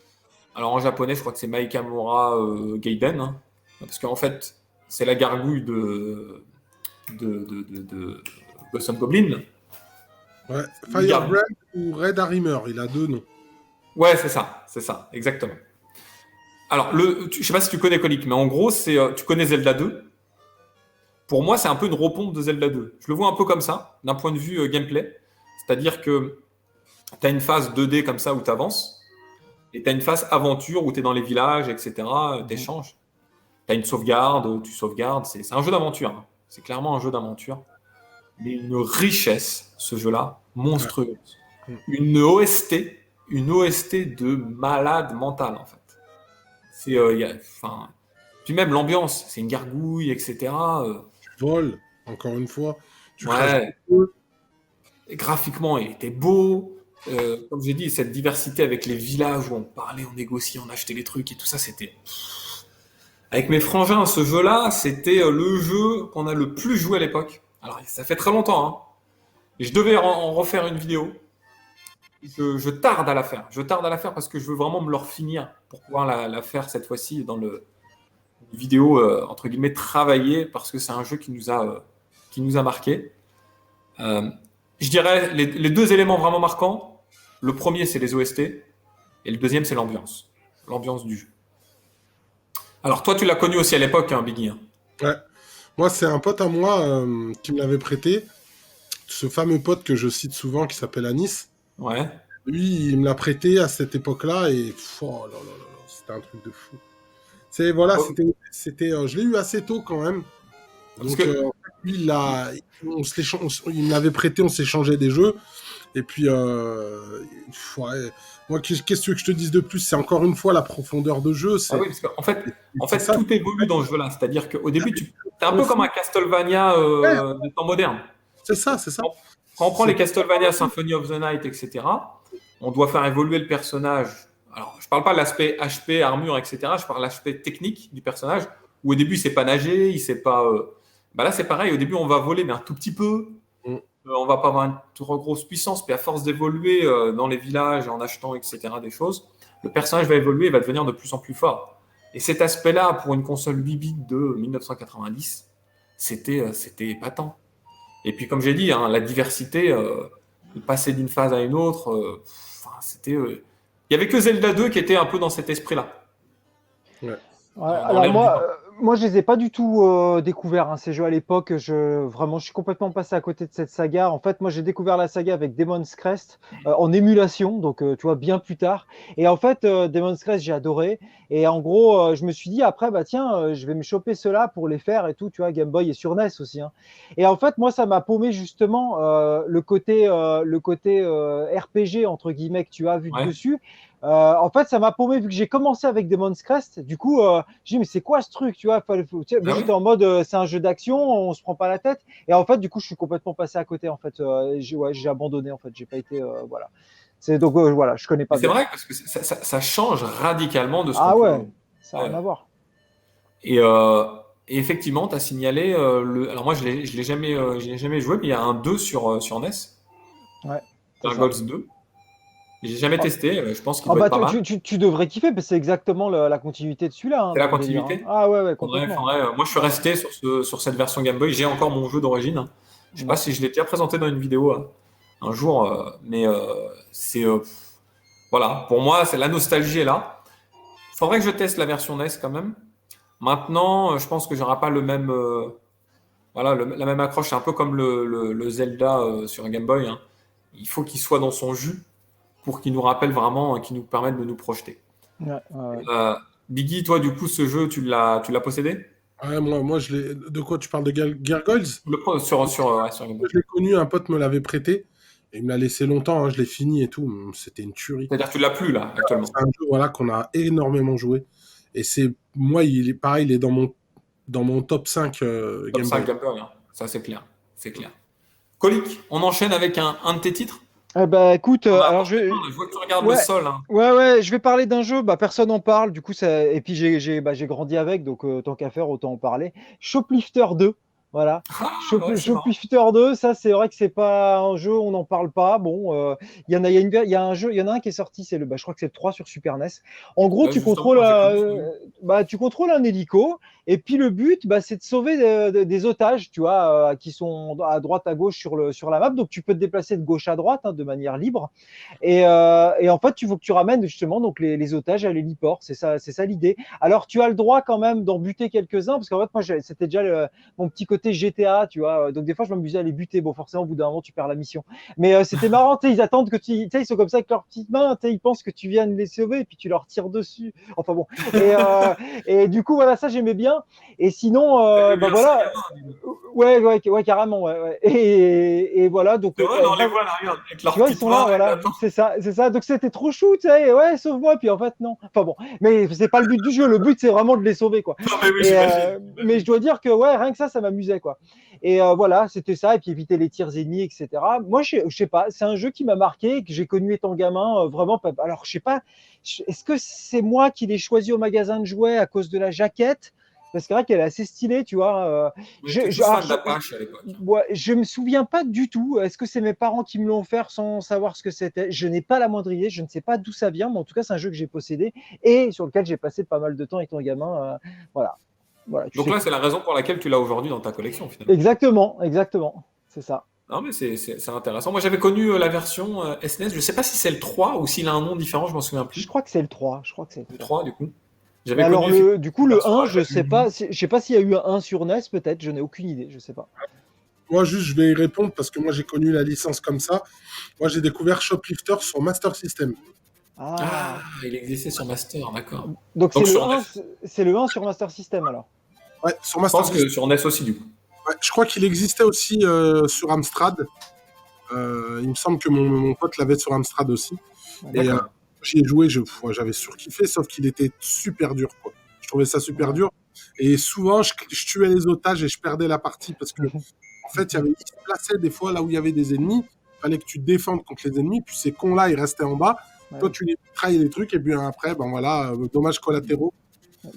Alors en japonais, je crois que c'est Maikamura Gaiden, hein, parce qu'en fait, c'est la gargouille de Ghosts and Goblins. Là. Ouais. Une gargouille. Firebrand ou Red Harrimer, il a deux noms. Ouais, c'est ça, exactement. Alors, je sais pas si tu connais Colic, mais en gros, tu connais Zelda 2. Pour moi, c'est un peu une repompe de Zelda 2. Je le vois un peu comme ça, d'un point de vue gameplay. C'est-à-dire que tu as une phase 2D comme ça où tu avances, et tu as une phase aventure où tu es dans les villages, etc. Tu Mhm. échanges. Tu as une sauvegarde, tu sauvegardes. C'est un jeu d'aventure. Hein. C'est clairement un jeu d'aventure. Mais une richesse, ce jeu-là, Ouais. monstrueuse. Mm. Une OST de malade mental, en fait. Enfin, puis même l'ambiance, c'est une gargouille, etc. Tu voles, encore une fois. Tu craches du Ouais, feu. et graphiquement, il était beau. Comme j'ai dit, cette diversité avec les villages où on parlait, on négociait, on achetait les trucs et tout ça, c'était. Avec mes frangins, ce jeu-là, c'était le jeu qu'on a le plus joué à l'époque. Alors, ça fait très longtemps, hein. Et je devais en refaire une vidéo. Je tarde à la faire. Je tarde à la faire parce que je veux vraiment me le refinir pour pouvoir la faire cette fois-ci dans le vidéo, entre guillemets, travaillée, parce que c'est un jeu qui nous a marqué. Je dirais les deux éléments vraiment marquants. Le premier, c'est les OST. Et le deuxième, c'est l'ambiance. L'ambiance du jeu. Alors, toi, tu l'as connu aussi à l'époque, hein, Biggie. Hein. Ouais. Moi, c'est un pote à moi qui me l'avait prêté. Ce fameux pote que je cite souvent qui s'appelle Anis. Ouais. Lui, il me l'a prêté à cette époque-là et oh là là là là, c'était un truc de fou. Voilà, Oh, je l'ai eu assez tôt quand même. parce Donc, que, lui, il me l'avait prêté, on s'échangeait des jeux. Et puis, ouais, moi, qu'est-ce que tu veux que je te dise de plus? C'est encore une fois la profondeur de jeu. ah oui, parce qu'en C'est fait, ça. tout évolue dans ce jeu-là. C'est-à-dire qu'au début, t'es un peu comme un Castlevania Ouais, de temps moderne. c'est ça, c'est ça. Quand on prend les C'est Castlevania Symphony of the Night, etc., on doit faire évoluer le personnage. Alors, je parle pas de l'aspect HP, armure, etc. Je parle de l'aspect technique du personnage, où au début, il sait pas nager, il sait pas. Bah là, c'est pareil. Au début, on va voler, mais un tout petit peu. Mm. On va pas avoir une trop grosse puissance. Puis à force d'évoluer dans les villages, en achetant, etc., des choses, le personnage va évoluer, il va devenir de plus en plus fort. Et cet aspect-là, pour une console 8 bits de 1990, c'était épatant. Et puis, comme j'ai dit, hein, la diversité, de passer d'une phase à une autre, c'était. Il y avait que Zelda 2 qui était un peu dans cet esprit-là, ouais. Ouais, dans alors l'air du moi, temps. moi je les ai pas du tout découverts hein, ces jeux à l'époque. Vraiment, je suis complètement passé à côté de cette saga. En fait, moi j'ai découvert la saga avec Demon's Crest en émulation, donc tu vois bien plus tard. Et en fait, Demon's Crest j'ai adoré. Et en gros, je me suis dit après, bah tiens, je vais me choper ceux-là pour les faire et tout. Tu vois, Game Boy et sur NES aussi. Hein. Et en fait, moi ça m'a paumé justement le côté RPG entre guillemets que tu as vu de Ouais. dessus. En fait, ça m'a paumé vu que j'ai commencé avec Demon's Crest. Du coup, j'ai dit, mais c'est quoi ce truc, tu vois, tu sais, moi, Ah oui. j'étais en mode, c'est un jeu d'action, on se prend pas la tête. Et en fait, du coup, je suis complètement passé à côté. En fait, j'ai abandonné. En fait, j'ai pas été, voilà. C'est donc voilà, je connais Mais pas c'est bien. vrai, parce que ça change radicalement de ce qu'on Ah peut. ouais, ça n'a rien Ouais. à voir. Et, euh, et effectivement, tu as signalé. Alors, moi, je l'ai jamais joué, mais il y a un 2 sur NES. Ouais. C'est ça. Gargoyles 2. J'ai jamais Ah, testé, je pense qu'il ah doit bah être pas mal. tu devrais kiffer parce que c'est exactement la continuité de celui-là, hein, C'est la dans le délire, hein. continuité? Ah ouais, Faudrait, complètement. faudrait, moi, je suis Ah ouais. resté sur cette version Game Boy. J'ai encore mon jeu d'origine, hein. Je sais pas Ouais. si je l'ai déjà présenté dans une vidéo un jour, mais c'est voilà. Pour moi, c'est la nostalgie est là. Faudrait que je teste la version NES quand même. Maintenant, je pense que j'aurai pas le même, voilà, la même accroche. C'est un peu comme le Zelda sur un Game Boy, hein. Il faut qu'il soit dans son jus pour qu'il nous rappelle vraiment, qu'il nous permette de nous projeter. Ouais, ouais, ouais. Euh, Biggie, toi, du coup, ce jeu, tu l'as possédé? Ouais, moi, je l'ai. De quoi tu parles de Gargoyles? Sur Game Boy. Je l'ai connu, un pote me l'avait prêté. Et il me l'a laissé longtemps, hein, je l'ai fini et tout. C'était une tuerie. C'est-à-dire que tu l'as plus là, C'est actuellement. un jeu voilà, qu'on a énormément joué. Et c'est moi, il est pareil, il est dans mon top 5 Top Game 5 Boy. Game Boy, hein. Ça, c'est clair. C'est clair. Colique, on enchaîne avec un de tes titres? Eh bah écoute, On a alors apporté plein, là. Je vois que tu regardes le ouais, sol, hein. ouais, je vais parler d'un jeu, bah personne n'en parle, du coup ça, et puis j'ai grandi avec, donc tant qu'à faire, autant en parler. Shoplifter 2, voilà. Ah, ouais, c'est marrant. Shoplifter 2, ça c'est vrai que c'est pas un jeu, on n'en parle pas. Bon, il y a un jeu, il y en a un qui est sorti, je crois que c'est le 3 sur Super NES. En gros, Bah, justement, moi, j'ai connu ce jeu. tu contrôles un hélico, et puis le but, bah, c'est de sauver des otages, tu vois, qui sont à droite, à gauche sur la map. Donc tu peux te déplacer de gauche à droite, hein, de manière libre. Et en fait, il faut que tu ramènes justement donc les otages à l'héliport. C'est ça l'idée. Alors, tu as le droit quand même d'en buter quelques-uns, parce qu'en fait, moi, c'était déjà mon petit côté GTA, tu vois. Donc, des fois, je m'amusais à les buter. Bon, forcément, au bout d'un moment, tu perds la mission. Mais c'était marrant, tu sais, ils attendent que tu sais, ils sont comme ça avec leurs petites mains, tu sais, ils pensent que tu viens de les sauver, et puis tu leur tires dessus. Enfin bon. Et du coup, voilà, ça, j'aimais bien. Et sinon, T'aimais bah bien ça, voilà. gamin, dis donc. Ouais, carrément, ouais. Et voilà, donc, C'est vrai, on les voit là, regarde, avec tu leurs vois, ils petites sont mains, là, là, ils voilà, l'attendent. c'est ça, c'est ça. Donc c'était trop chou, tu sais, ouais, sauve-moi, puis en fait, non. Enfin bon, mais c'est pas le but du jeu, le but c'est vraiment de les sauver, quoi. Non, mais oui, j'imagine. Mais je J'imagine. dois dire que, ouais, rien que ça m'amusait, quoi. Et voilà, c'était ça, et puis éviter les tirs ennemis, etc. Moi, je sais pas, c'est un jeu qui m'a marqué, que j'ai connu étant gamin, vraiment. Alors, je sais pas, est-ce que c'est moi qui l'ai choisi au magasin de jouets à cause de la jaquette? Parce que c'est vrai qu'elle est assez stylée, tu vois. On était tous Alors, fans d'Apache à l'époque. ouais, je me souviens pas du tout. Est-ce que c'est mes parents qui me l'ont offert sans savoir ce que c'était? Je n'ai pas la moindre idée. Je ne sais pas d'où ça vient, mais en tout cas, c'est un jeu que j'ai possédé et sur lequel j'ai passé pas mal de temps étant gamin. Voilà, voilà, tu Donc sais là, tout. c'est la raison pour laquelle tu l'as aujourd'hui dans ta collection, finalement. Exactement. C'est ça. Non, mais c'est intéressant. Moi, j'avais connu la version SNES. Je sais pas si c'est le 3 ou s'il a un nom différent, je m'en souviens Je plus. crois que c'est le 3. Je crois que c'est le Le 3. 3, du coup. Mais J'avais alors, connu effectivement du coup, une le version 1, avec le Wii. je sais pas s'il y a eu un 1 sur NES, peut-être. Je n'ai aucune idée. Je sais pas. Moi, juste, je vais y répondre parce que moi, j'ai connu la licence comme ça. Moi, j'ai découvert Shoplifter sur Master System. Ah, Ah, il existait sur Master, d'accord. donc Donc sur NES. c'est le 1 sur Master System alors. Ouais, sur Je Master pense System. que sur NES aussi, du coup. Ouais, je crois qu'il existait aussi sur Amstrad. Il me semble que mon pote l'avait sur Amstrad aussi. Et D'accord. j'y ai joué, j'avais surkiffé, sauf qu'il était super dur, quoi. Je trouvais ça super Ouais. dur. Et souvent, je tuais les otages et je perdais la partie parce que, en fait, ils se plaçaient des fois là où il y avait des ennemis. Il fallait que tu te défendes contre les ennemis. Puis ces cons-là, ils restaient en bas. Toi, Ouais, tu les trahis les trucs. Et puis après, ben voilà, dommages collatéraux.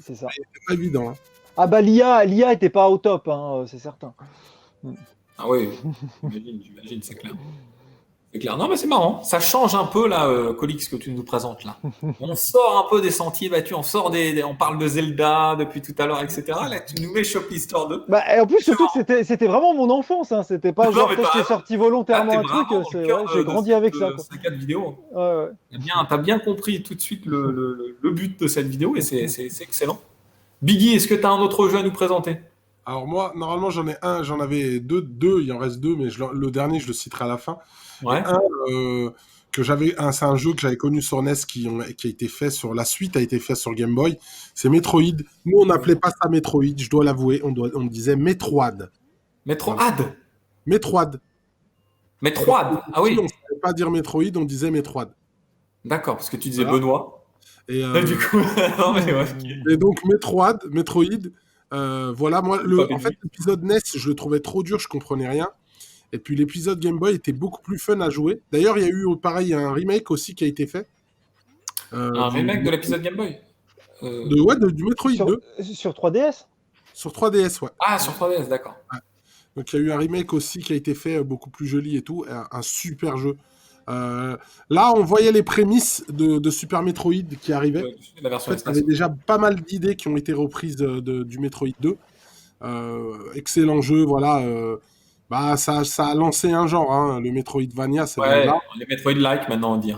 c'est ça. C'est pas évident, hein. Ah bah l'IA était pas au top, hein, c'est certain. Ah oui, j'imagine, c'est clair. C'est clair. Non, mais c'est marrant. Ça change un peu, là, Colix, ce que tu nous présentes, là. On sort un peu des sentiers battus, on parle de Zelda depuis tout à l'heure, etc. Là, tu nous mets Shoplister 2. Bah, et en plus, C'est surtout que marrant. c'était vraiment mon enfance, hein. C'était pas Non, genre, mais tu sais, t'as je t'ai raison. sorti Là, volontairement t'es un truc, vraiment dans le cœur j'ai grandi avec ça, de quoi. cette vidéo. Ouais, T'as bien compris tout de suite le but de cette vidéo et c'est excellent. Biggie, est-ce que tu as un autre jeu à nous présenter? Alors moi, normalement, j'en avais deux, il en reste deux, mais le dernier, je le citerai à la fin. Et Ouais. euh, c'est un jeu que j'avais connu sur NES qui a été fait la suite a été faite sur Game Boy. C'est Metroid. Nous, on n'appelait pas ça Metroid, je dois l'avouer, on disait Metroid. Voilà. Metroid. Metroid. Metroid. Ah Si oui. on ne savait pas dire Metroid, on disait Metroid. D'accord, parce que tu disais Voilà. Benoît. Et, Et du coup, non mais ouais, ok. et donc Metroid, voilà, moi, Alphabet en fait, lui. l'épisode NES, je le trouvais trop dur, je comprenais rien. Et puis l'épisode Game Boy était beaucoup plus fun à jouer. D'ailleurs, il y a eu pareil un remake aussi qui a été fait. Un Du, remake de l'épisode Game Boy. du Metroid 2 sur 3DS? sur 3DS, ouais. Ah, sur 3DS, d'accord. Donc il y a eu un remake aussi qui a été fait beaucoup plus joli et tout. Un super jeu. Là, on voyait les prémices de Super Metroid qui arrivaient. La En version fait, il y SNES. avait déjà pas mal d'idées qui ont été reprises du Metroid 2. Excellent jeu, voilà. Bah, ça a lancé un genre, hein. Le Metroidvania, ça vient de là. Ouais, les Metroid-like maintenant on dit.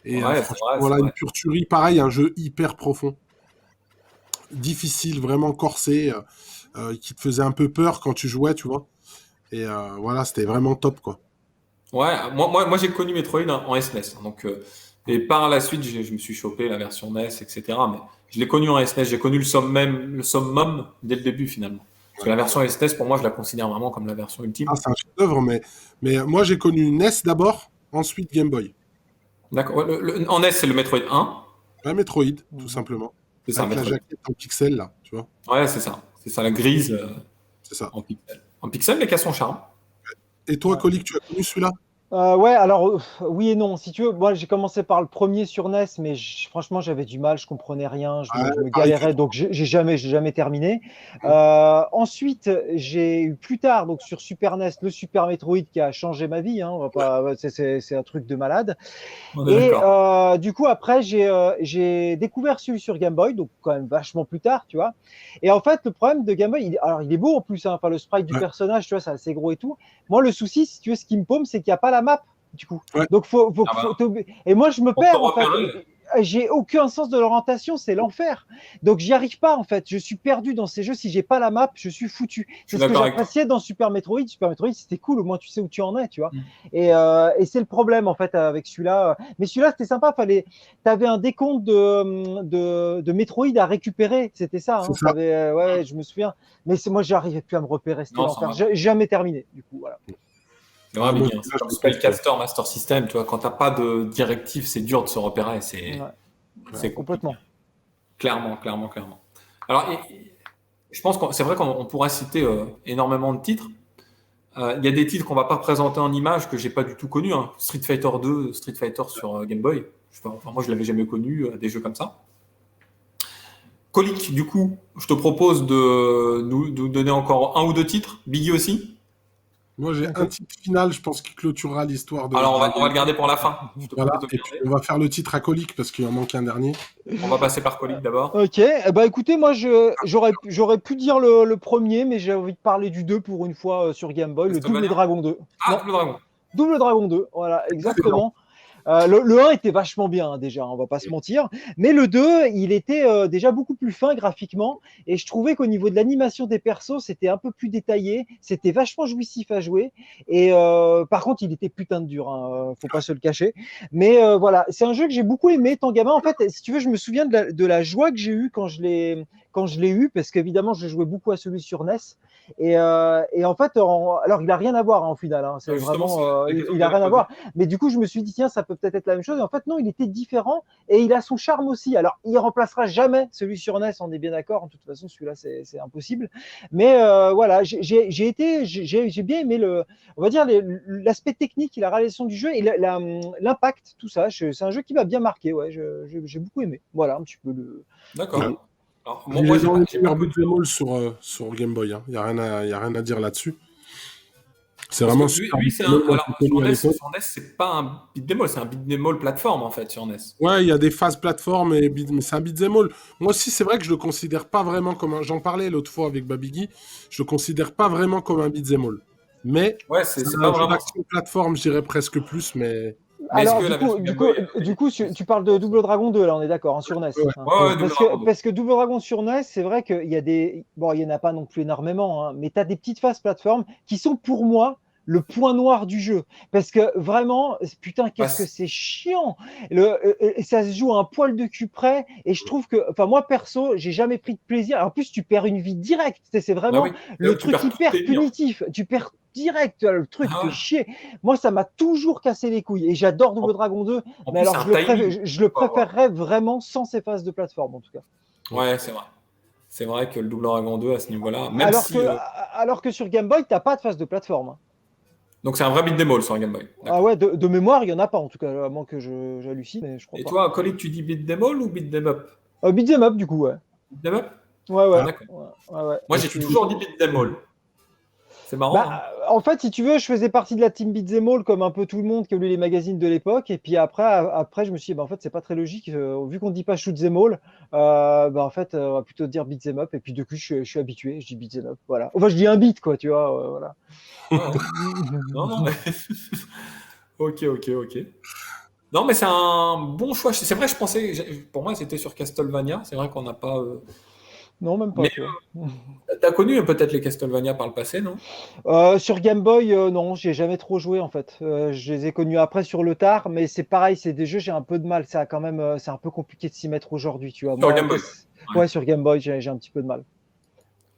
Et Ouais, c'est franchement, vrai, c'est voilà, une vrai. pure tuerie. Pareil, un jeu hyper profond, difficile, vraiment corsé, qui te faisait un peu peur quand tu jouais, tu vois. Et voilà, c'était vraiment top, quoi. Ouais, moi j'ai connu Metroid en SNES. Donc, et par la suite, je me suis chopé la version NES, etc. Mais je l'ai connu en SNES. J'ai connu le summum dès le début finalement. Parce que Ouais. la version SNES, pour moi, je la considère vraiment comme la version ultime. Ah, c'est un chef-d'œuvre, mais moi, j'ai connu NES d'abord, ensuite Game Boy. D'accord. Ouais, en NES, c'est le Metroid 1. Ouais, Metroid, tout Mhm. simplement. C'est ça, Avec la Metroid. jaquette en pixel, là, tu vois. Ouais, c'est ça. C'est ça, la grise C'est ça. en pixel. En pixel, mais qui a son charme. Et toi, Ouais. Colique, tu as connu celui-là? Ouais, alors oui et non. Si tu veux, moi j'ai commencé par le premier sur NES, mais franchement j'avais du mal, je comprenais rien, Ouais, je me pareil que galérais, donc j'ai jamais terminé. toi. Ensuite, j'ai eu plus tard, donc sur Super NES, le Super Metroid qui a changé ma vie. Hein, on va pas, ouais, c'est un truc de malade. On est Et d'accord. du coup, après, j'ai découvert celui sur Game Boy, donc quand même vachement plus tard, tu vois. Et en fait, le problème de Game Boy, alors il est beau en plus, hein, enfin, le sprite du Ouais, personnage, tu vois, c'est assez gros et tout. Moi, le souci, si tu veux, ce qui me paume, c'est qu'il n'y a pas la map, du coup. ouais. Donc, Ah bah, et moi, je me pour te perds, en fait. repérer. J'ai aucun sens de l'orientation, c'est l'enfer. Donc, j'y arrive pas, en fait. Je suis perdu dans ces jeux. Si j'ai pas la map, je suis foutu. Je C'est suis ce que d'accord avec toi. j'appréciais dans Super Metroid. Super Metroid, c'était cool. Au moins, tu sais où tu en es, tu vois. Mm. Et c'est le problème, en fait, avec celui-là. Mais celui-là, c'était sympa. Tu avais un décompte de Metroid à récupérer. C'était ça. C'est Hein. ça. Ouais, je me souviens. Mais moi, j'arrivais plus à me repérer. C'était Non, ça l'enfer. va. J'ai jamais terminé, du coup. Voilà. C'est Ah, vrai, moi, Biggie, hein. C'est celui-là, comme je le kiffe. Spellcaster Master System, tu vois, quand t'as pas de directive, c'est dur de se repérer, Ouais, c'est compliqué. complètement. Clairement, clairement, clairement. Alors, je pense que c'est vrai qu'on pourrait citer énormément de titres. Il y a des titres qu'on va pas présenter en images que j'ai pas du tout connus. Hein. Street Fighter 2, Street Fighter sur Game Boy. Je sais pas, enfin, moi, je l'avais jamais connu, des jeux comme ça. Colique, du coup, je te propose de nous donner encore un ou deux titres. Biggie aussi. Moi, j'ai Ok. un titre final, je pense, qui clôturera l'histoire Alors, de la on va game. le garder pour la fin. Je te Voilà. propose de le Et puis, garder. on va faire le titre à Colique parce qu'il en manque un dernier. On va passer par Colique d'abord. Ok, bah écoutez, moi j'aurais pu dire le premier, mais j'ai envie de parler du 2 pour une fois sur Game Boy, le Double Castlevania. Dragon 2. Ah, Non, Double Dragon. Double Dragon 2, voilà, Excellent. exactement. Le 1 était vachement bien, hein, déjà, on va pas se mentir. Mais le 2, il était déjà beaucoup plus fin graphiquement. Et je trouvais qu'au niveau de l'animation des persos, c'était un peu plus détaillé. C'était vachement jouissif à jouer. Et par contre, il était putain de dur, hein, faut pas se le cacher. Mais voilà, c'est un jeu que j'ai beaucoup aimé, tant gamin. En fait, si tu veux, je me souviens de la joie que j'ai eue quand je l'ai eu, parce qu'évidemment, je jouais beaucoup à celui sur NES. Et en fait, alors il n'a rien à voir hein, au final. Hein, c'est Justement, c'est vraiment, la question que il a j'allais rien à poser. voir. Mais du coup, je me suis dit, tiens, ça peut peut-être être la même chose. Et en fait, non, il était différent et il a son charme aussi. Alors, il remplacera jamais celui sur NES, on est bien d'accord. De toute façon, celui-là, c'est impossible. Mais voilà, j'ai bien aimé on va dire l'aspect technique, la réalisation du jeu et l'impact, tout ça. C'est un jeu qui m'a bien marqué. Ouais, j'ai beaucoup aimé. Voilà, un petit peu l'idée. D'accord. Alors, Il moi, est dans les j'ai pas meilleurs connu. beat'em all sur Game Boy. Il n'y a y a rien à dire là-dessus. C'est Parce que vraiment lui, super lui c'est beat'em un. all, moi, Alors, j'ai connu à l'époque. Sur NES, c'est pas un beat'em all, c'est un beat'em all plateforme, en fait, sur NES. Ouais, il y a des phases plateformes, mais c'est un beat'em all. Moi aussi, c'est vrai que je le considère pas vraiment comme un. J'en parlais l'autre fois avec Babigui. Je le considère pas vraiment comme un beat'em all. Mais Ouais, c'est c'est pas un jeu vraiment. d'action plateforme, je dirais presque plus. Mais Mais est-ce que Alors, la version Game Boy du coup, est tu parles de Double Dragon 2, là, on est d'accord, hein, sur NES. ouais, Hein. Ouais, ouais, Double Dragon 2. Parce que Double Dragon sur NES, c'est vrai qu'il y a des. Bon, il n'y en a pas non plus énormément, hein, mais tu as des petites phases plateformes qui sont pour moi le point noir du jeu. Parce que vraiment, putain, Bah, qu'est-ce que c'est chiant! Ça se joue à un poil de cul près, et je trouve que. Enfin, moi, perso, j'ai jamais pris de plaisir. En plus, tu perds une vie directe. C'est bah vraiment oui. le Tu truc perds tous hyper tes dires. punitif. Tu perds direct, le truc Ah fait ouais. chier. Moi, ça m'a toujours cassé les couilles. Et j'adore En, Double Dragon 2, en mais plus, c'est alors un timing. je le Faut avoir. préférerais vraiment sans ces phases de plateforme, en tout cas. Ouais, c'est vrai. C'est vrai que le Double Dragon 2, à ce niveau-là, même Alors si. que, alors que sur Game Boy, t'as pas de phase de plateforme. Hein. Donc, c'est un vrai beat'em all sur un Game Boy. Ah D'accord. ouais, de mémoire, il n'y en a pas, en tout cas, à moins que j'hallucine, mais je crois Et pas. toi, Colin, tu dis beat'em all ou beat'em up? Beat'em up, du coup, ouais. Beat'em up? Ouais, ouais. ah, D'accord. Ouais, ouais. Moi, et j'ai tu- toujours dit beat'em all. C'est marrant, Bah, hein? En fait, si tu veux, je faisais partie de la team Beat'em All comme un peu tout le monde qui a lu les magazines de l'époque. Et puis après, je me suis dit, bah, en fait, c'est pas très logique. Vu qu'on dit pas Shoot'em All, bah, en fait, on va plutôt dire Beat'em Up. Et puis, depuis, je suis habitué. Je dis Beat'em Up. Voilà. Enfin, je dis un beat, quoi, tu vois. Voilà. Ouais. Non, non, mais... Ok, ok, ok. Non, mais c'est un bon choix. C'est vrai, je pensais, pour moi, c'était sur Castlevania. C'est vrai qu'on n'a pas. Non, même pas, Mais tu vois. t'as connu peut-être les Castlevania par le passé, non? Sur Game Boy, non, j'ai jamais trop joué en fait. Je les ai connus après sur le tard, mais c'est pareil, c'est des jeux, j'ai un peu de mal. Ça a quand même, c'est un peu compliqué de s'y mettre aujourd'hui, tu vois. Sur Moi, Game Boy. Ouais. ouais, sur Game Boy, j'ai un petit peu de mal.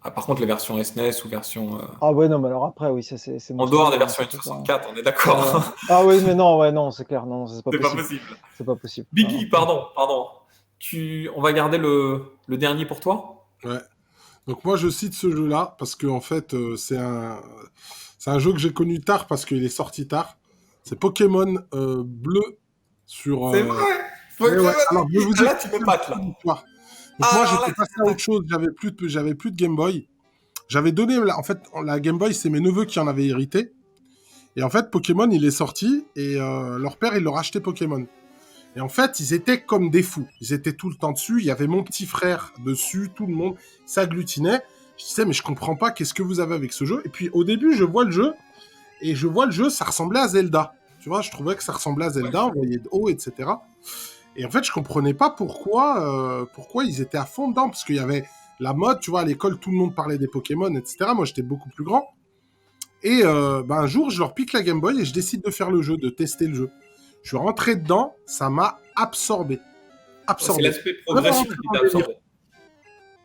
Ah, par contre, les versions SNES ou versions. Ah ouais, non, mais alors après, oui, ça c'est En dehors monstrueux, des hein, versions ça peut pas. N64, on est Ouais. d'accord. Ah oui, mais non, ouais, non, c'est clair, non, c'est pas C'est pas possible. possible. C'est pas possible. Non, Biggie, non. pardon. On va garder le dernier pour toi? Ouais. Donc moi je cite ce jeu-là parce que en fait c'est un jeu que j'ai connu tard parce qu'il est sorti tard. C'est Pokémon bleu sur. C'est vrai! Ouais, ouais. Pokémon Alors je vais Biggie! vous Ah, là, expliquer tu un m'épates, petit peu là. l'histoire. Donc Ah, moi alors là, j'étais tu passé à autre m'épates. chose. J'avais plus de Game Boy. J'avais donné en fait la Game Boy, c'est mes neveux qui en avaient hérité. Et en fait Pokémon il est sorti et leur père il leur acheté Pokémon. Et en fait, ils étaient comme des fous. Ils étaient tout le temps dessus. Il y avait mon petit frère dessus, tout le monde s'agglutinait. Je disais, mais je comprends pas, qu'est-ce que vous avez avec ce jeu? Et puis au début, je vois le jeu, et je vois le jeu, ça ressemblait à Zelda. Tu vois, je trouvais que ça ressemblait à Ouais. Zelda, on voyait de haut, etc. Et en fait, je comprenais pas pourquoi ils étaient à fond dedans, parce qu'il y avait la mode, tu vois, à l'école, tout le monde parlait des Pokémon, etc. Moi, j'étais beaucoup plus grand. Et un jour, je leur pique la Game Boy et je décide de faire le jeu, de tester le jeu. Je suis rentré dedans, ça m'a absorbé. C'est Absorbé. l'aspect Vraiment progressif rentré qui dans t'a le délire. absorbé.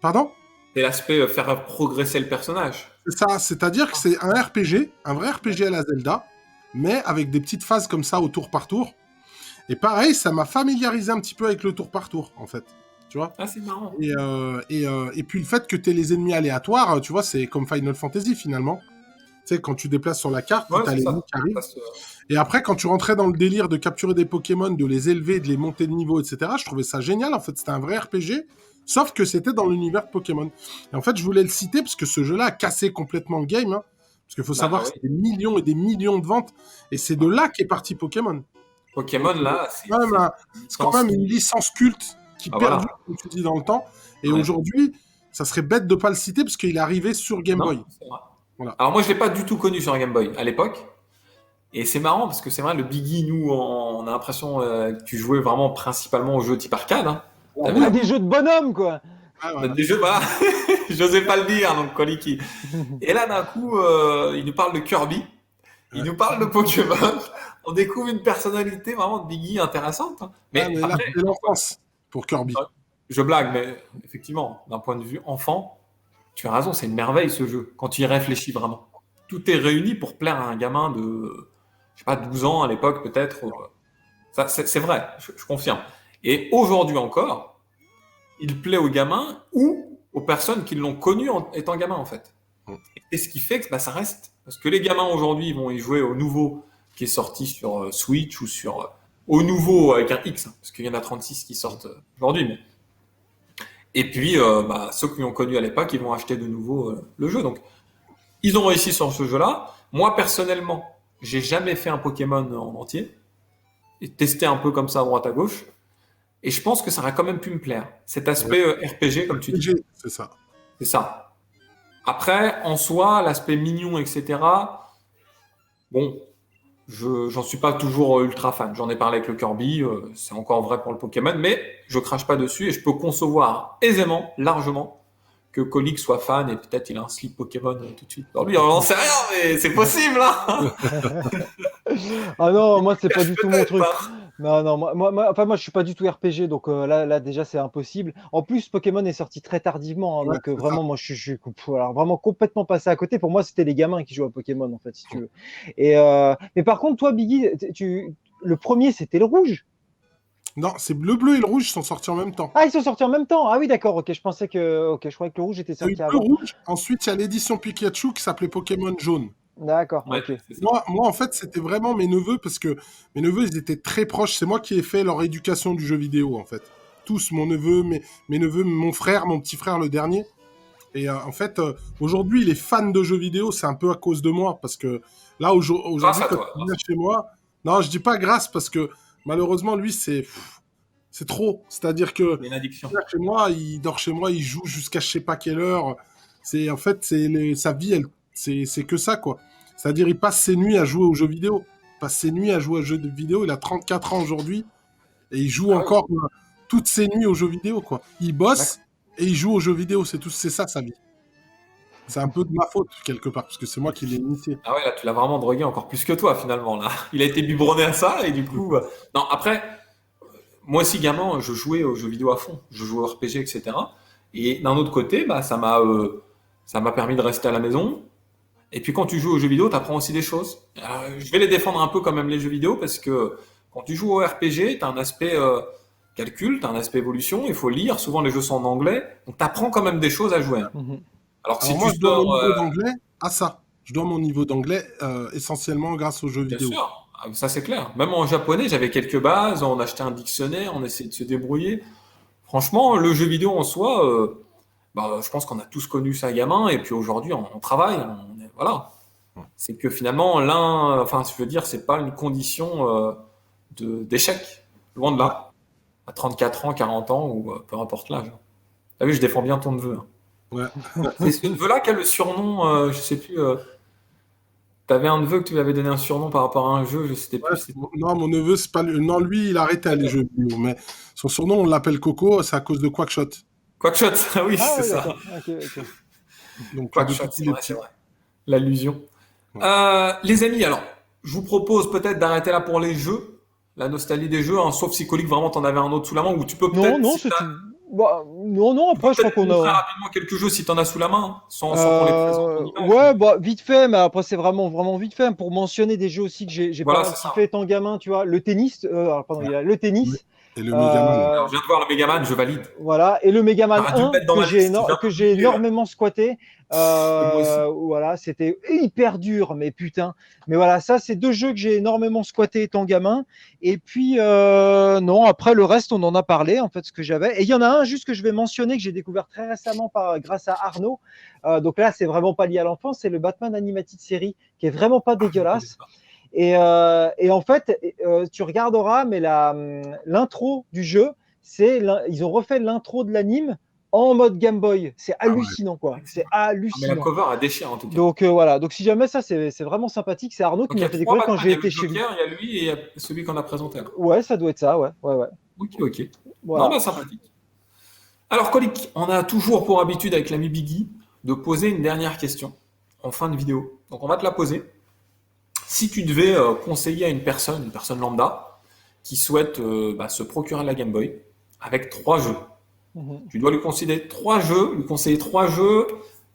Pardon? C'est l'aspect faire progresser le personnage. C'est ça, c'est-à-dire que c'est un RPG, un vrai RPG à la Zelda, mais avec des petites phases comme ça au tour par tour. Et pareil, ça m'a familiarisé un petit peu avec le tour par tour, en fait. Tu vois? Ah, c'est marrant. Et puis le fait que tu aies les ennemis aléatoires, tu vois, c'est comme Final Fantasy finalement. Tu sais, quand tu déplaces sur la carte, Ouais, tu as c'est les ça. ennemis qui arrivent. Ça se- Et après, quand tu rentrais dans le délire de capturer des Pokémon, de les élever, de les monter de niveau, etc., je trouvais ça génial. En fait, c'était un vrai RPG, sauf que c'était dans l'univers de Pokémon. Et en fait, je voulais le citer parce que ce jeu-là a cassé complètement le game. Hein, parce qu'il faut Bah savoir que oui. c'est des millions et des millions de ventes. Et c'est de là qu'est parti Pokémon. Pokémon, Donc, là, quand même c'est quand même une licence culte qui Ah, perdure, voilà. comme tu dis, dans le temps. Et Ouais. aujourd'hui, ça serait bête de pas le citer parce qu'il est arrivé sur Game Non, Boy. c'est vrai. Voilà. Alors moi, je l'ai pas du tout connu sur Game Boy à l'époque. Et c'est marrant parce que c'est vrai, le Biggie, nous, on a l'impression que tu jouais vraiment principalement aux jeux type arcade. Hein. T'as vu, Ah, hein? des jeux de bonhomme, quoi. Ah, voilà. Des jeux, voilà. J'osais pas le dire, donc Koliki. Et là, d'un coup, il nous parle de Kirby. Il Ouais. nous parle de Pokémon. On découvre une personnalité vraiment de Biggie intéressante. Hein. Ah, Mais mais là, après, c'est l'enfance pour Kirby. je blague, mais effectivement, d'un point de vue enfant, tu as raison, c'est une merveille ce jeu, quand tu y réfléchis vraiment. Tout est réuni pour plaire à un gamin de, je sais pas, 12 ans à l'époque peut-être. Ça, c'est vrai, je confirme. Et aujourd'hui encore, il plaît aux gamins ou aux personnes qui l'ont connu étant gamin en fait. Et ce qui fait que bah, ça reste. Parce que les gamins aujourd'hui vont y jouer au nouveau qui est sorti sur Switch ou sur. Au nouveau avec un X, hein, parce qu'il y en a 36 qui sortent aujourd'hui. Mais... Et puis, bah, ceux qui l'ont connu à l'époque, ils vont acheter de nouveau le jeu. Donc, ils ont réussi sur ce jeu-là. Moi, personnellement, j'ai jamais fait un Pokémon en entier. Et testé un peu comme ça à droite à gauche. Et je pense que ça aurait quand même pu me plaire. Cet aspect RPG, comme tu dis. C'est ça. C'est ça. Après, en soi, l'aspect mignon, etc. Bon, j'en suis pas toujours ultra fan. J'en ai parlé avec le Kirby, c'est encore vrai pour le Pokémon, mais je crache pas dessus et je peux concevoir aisément, largement, que Kolik soit fan et peut-être il a un slip Pokémon tout de suite. Alors lui, on n'en sait rien, mais c'est possible, hein. Ah non, moi, c'est pas du tout mon Peut-être, truc. hein. Non, non, moi, je suis pas du tout RPG, donc là, déjà, c'est impossible. En plus, Pokémon est sorti très tardivement, hein, Ouais, donc c'est ça. vraiment, moi, alors, vraiment complètement passé à côté. Pour moi, c'était les gamins qui jouaient à Pokémon, en fait, si tu veux. Mais par contre, toi, Biggie, le premier, c'était le rouge. Non, c'est le bleu et le rouge sont sortis en même temps. Ah, ils sont sortis en même temps. Ah oui, d'accord. Ok, je croyais que le rouge était Il y a eu sorti bleu avant. rouge, ensuite il y a l'édition Pikachu qui s'appelait Pokémon jaune. D'accord. Ouais, Ok. c'est ça. Moi, en fait, c'était vraiment mes neveux parce que mes neveux, ils étaient très proches. C'est moi qui ai fait leur éducation du jeu vidéo, en fait. Tous, mon neveu, mes neveux, mon frère, mon petit frère, le dernier. Et en fait, aujourd'hui, les fans de jeux vidéo, c'est un peu à cause de moi. Parce que là, aujourd'hui, Grâce à quand toi. il vient chez moi, non, je dis pas grâce, parce que malheureusement, lui, c'est trop. C'est-à-dire que C'est une addiction. il vient chez moi, il dort chez moi, il joue jusqu'à je sais pas quelle heure. En fait, sa vie, c'est que ça, quoi. C'est-à-dire, il passe ses nuits à jouer aux jeux vidéo. Il passe ses nuits à jouer aux jeux vidéo. Il a 34 ans aujourd'hui. Et il joue Ah oui, encore toutes ses nuits aux jeux vidéo, quoi. Il d'accord. bosse et il joue aux jeux vidéo, c'est ça sa vie. C'est un peu de ma faute, quelque part, parce que c'est moi qui l'ai initié. Ah ouais, là, tu l'as vraiment drogué encore plus que toi, finalement, là. Il a été biberonné à ça, et du coup... Non, après, moi aussi, gamin, je jouais aux jeux vidéo à fond. Je jouais au RPG, etc. Et d'un autre côté, bah, ça m'a permis de rester à la maison. Et puis quand tu joues aux jeux vidéo, tu apprends aussi des choses. Je vais les défendre un peu quand même, les jeux vidéo, parce que quand tu joues au RPG, tu as un aspect calcul, tu as un aspect évolution, il faut lire, souvent les jeux sont en anglais, donc tu apprends quand même des choses à jouer, hein. Mhm. Alors que Alors si moi, tu je dois mon sors... niveau d'anglais à ça. Je dois mon niveau d'anglais essentiellement grâce aux jeux bien vidéo. sûr, ça c'est clair. Même en japonais, j'avais quelques bases, on achetait un dictionnaire, on essayait de se débrouiller. Franchement, le jeu vidéo en soi, bah, je pense qu'on a tous connu ça gamin, et puis aujourd'hui, on travaille, voilà. C'est que finalement, enfin, je veux dire, c'est pas une condition d'échec. Loin de là. À 34 ans, 40 ans, ou peu importe l'âge. T'as vu, je défends bien ton neveu, hein. Ouais. C'est ce neveu-là qui a le surnom, je sais plus. T'avais un neveu que tu lui avais donné un surnom par rapport à un jeu, je sais Ouais, plus. non, mon neveu, c'est pas lui. Non, lui, il a arrêté les jeux vidéo. Mais son surnom, on l'appelle Coco, c'est à cause de Quackshot. Quackshot, ah oui, Ah c'est ouais, ça. d'accord. Ok, ok. Donc, Quackshot, depuis c'est qu'il est vrai, c'est petit. vrai. L'allusion. Ouais. Les amis, alors, je vous propose peut-être d'arrêter là pour les jeux, la nostalgie des jeux, hein, sauf si Colique vraiment t'en avais un autre sous la main, ou tu peux Non, peut-être, non, si c'est tout. Bah, non, non, tu peux après, je crois peut-être qu'on montrer a. rapidement quelques jeux si t'en as sous la main, hein, sans qu'on les présente en image. Ouais, bah, vite fait, mais après, c'est vraiment, vraiment vite fait. Pour mentionner des jeux aussi que j'ai pas Voilà, mal c'est kiffé ça. étant gamin, tu vois, le tennis, alors, pardon, il y a le Ouais. tennis, Et le Megaman. euh, Alors, je viens de voir le Megaman, je valide. voilà, et le Megaman T'aurais dû le 1 mettre dans ma liste, je viens de que j'ai l'oublier, là. énormément squatté. Moi aussi. Voilà, c'était hyper dur, mais putain. Mais voilà, ça, c'est deux jeux que j'ai énormément squatté étant gamin. Et puis, non, après, le reste, on en a parlé, en fait, ce que j'avais. Et il y en a un juste que je vais mentionner, que j'ai découvert très récemment grâce à Arnaud. Donc là, c'est vraiment pas lié à l'enfance, c'est le Batman Animated Series, qui est vraiment pas Ah, je ne connais dégueulasse. pas. Et en fait, tu regarderas, mais l'intro du jeu, ils ont refait l'intro de l'anime en mode Game Boy. C'est Ah ouais, hallucinant, quoi. C'est excellent. Ah, mais la hallucinant. cover, elle déchire en tout cas. Donc voilà. Donc si jamais ça, c'est vraiment sympathique. C'est Arnaud qui Donc il y m'a a fait trois découvrir quand Batman, j'ai il y a le été chez lui. Joker, il y a lui et il y a celui qu'on a présenté là. Ouais, ça doit être ça. Ouais, ouais, ouais. Ok, ok. Non, Voilà. bah sympathique. Alors, Colique, on a toujours pour habitude avec l'ami Biggie de poser une dernière question en fin de vidéo. Donc on va te la poser. Si tu devais conseiller à une personne lambda, qui souhaite se procurer la Game Boy avec trois jeux, Mhm. tu dois lui conseiller trois jeux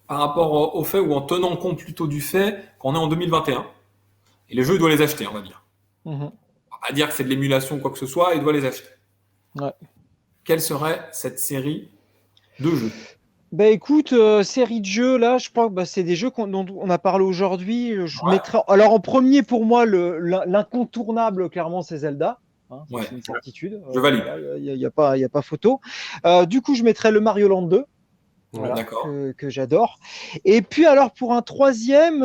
par rapport au fait ou en tenant compte plutôt du fait qu'on est en 2021. Et les jeux, il doit les acheter, on va dire. Mhm. On va pas dire que c'est de l'émulation ou quoi que ce soit, il doit les acheter. Ouais. Quelle serait cette série de jeux? Bah écoute, série de jeux, là, je crois que c'est des jeux dont on a parlé aujourd'hui. Je Ouais, mettrais. Alors en premier pour moi, l'incontournable, clairement, c'est Zelda. Hein, ça, ouais, c'est une certitude. je valide. Voilà, y a pas photo. Du coup, je mettrais le Mario Land 2. Ouais. Voilà, D'accord. que j'adore. Et puis alors pour un troisième,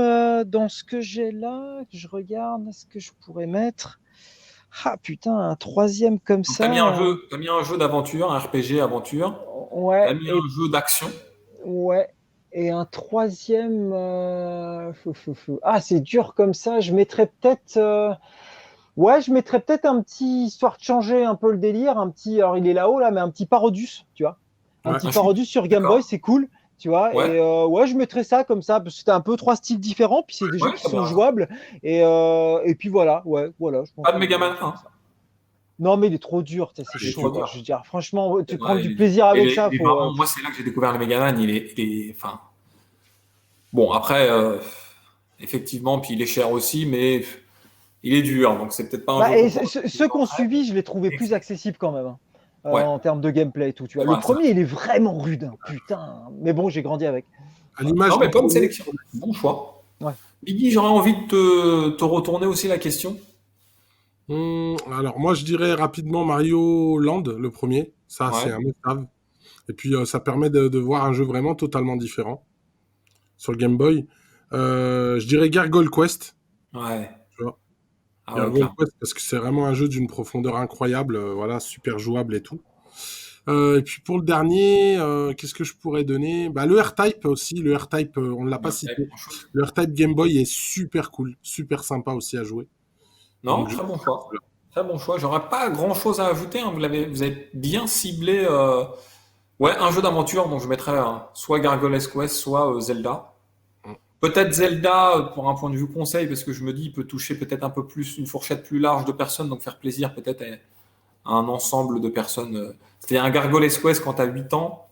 dans ce que j'ai là, que je regarde, ce que je pourrais mettre. Ah putain, un troisième comme Donc, t'as mis un ça. jeu, t'as mis un jeu d'aventure, un RPG aventure. T'as Ouais, mis et un jeu d'action. ouais. Et un troisième. Ah, c'est dur comme ça. Je mettrais peut-être. Ouais, je mettrais peut-être un petit, histoire de changer un peu le délire, un petit. Alors il est là-haut là, mais un petit Parodius, tu vois. Un Ouais. petit Un shoot. Parodius sur Game Boy, D'accord. c'est cool. Tu vois, Ouais, et ouais, je mettrais ça comme ça, parce que c'était un peu trois styles différents, puis c'est des jeux ouais, qui t'as bien sont raison. jouables, et puis voilà, ouais, voilà, je pense Pas de que Megaman je 1. ferais ça. Non, mais il est trop dur, tu sais, c'est Il est chaud, trop quoi. dur. Je veux dire, franchement, C'est tu prends vrai, du il est dur. plaisir Et avec ça, faut. vraiment, moi, c'est là que j'ai découvert le Megaman. Enfin, bon, après, effectivement, puis il est cher aussi, mais il est dur. Donc, c'est peut-être pas un jeu Bah, qu'on et pourra ceux qui ont après. suivi, je les trouvais plus accessibles quand même, hein, Ouais, en termes de gameplay et tout, tu c'est vois. Le vrai, c'est vrai. premier, il est vraiment rude, hein, putain. Mais bon, j'ai grandi avec. À l'image Non, mais du bonne premier. sélection. Bon choix. Ouais. Biggie, j'aurais envie de te retourner aussi la question. Alors, moi, je dirais rapidement Mario Land, le premier. Ça, c'est Ouais, un must-have. Et puis, ça permet de voir un jeu vraiment totalement différent sur le Game Boy. Je dirais Gargoyle Quest. Ouais. Tu vois. Ah ouais, Gargoyle clairement. Quest, parce que c'est vraiment un jeu d'une profondeur incroyable. Voilà, super jouable et tout. Et puis pour le dernier, qu'est-ce que je pourrais donner? Bah, le R-Type aussi. Le R-Type, on ne l'a pas Ouais, cité. en shoot. Le R-Type Game Boy est super cool, super sympa aussi à jouer. Non, Donc, très bon choix. Très bon choix. J'aurais pas grand-chose à ajouter, hein. Vous avez bien ciblé. Ouais, un jeu d'aventure, donc je mettrais soit Gargoyle's Quest, soit Zelda. Peut-être Zelda pour un point de vue conseil, parce que je me dis il peut toucher peut-être un peu plus, une fourchette plus large de personnes, donc faire plaisir peut-être à un ensemble de personnes. C'est-à-dire un Gargoyle's Quest quand tu as 8 ans,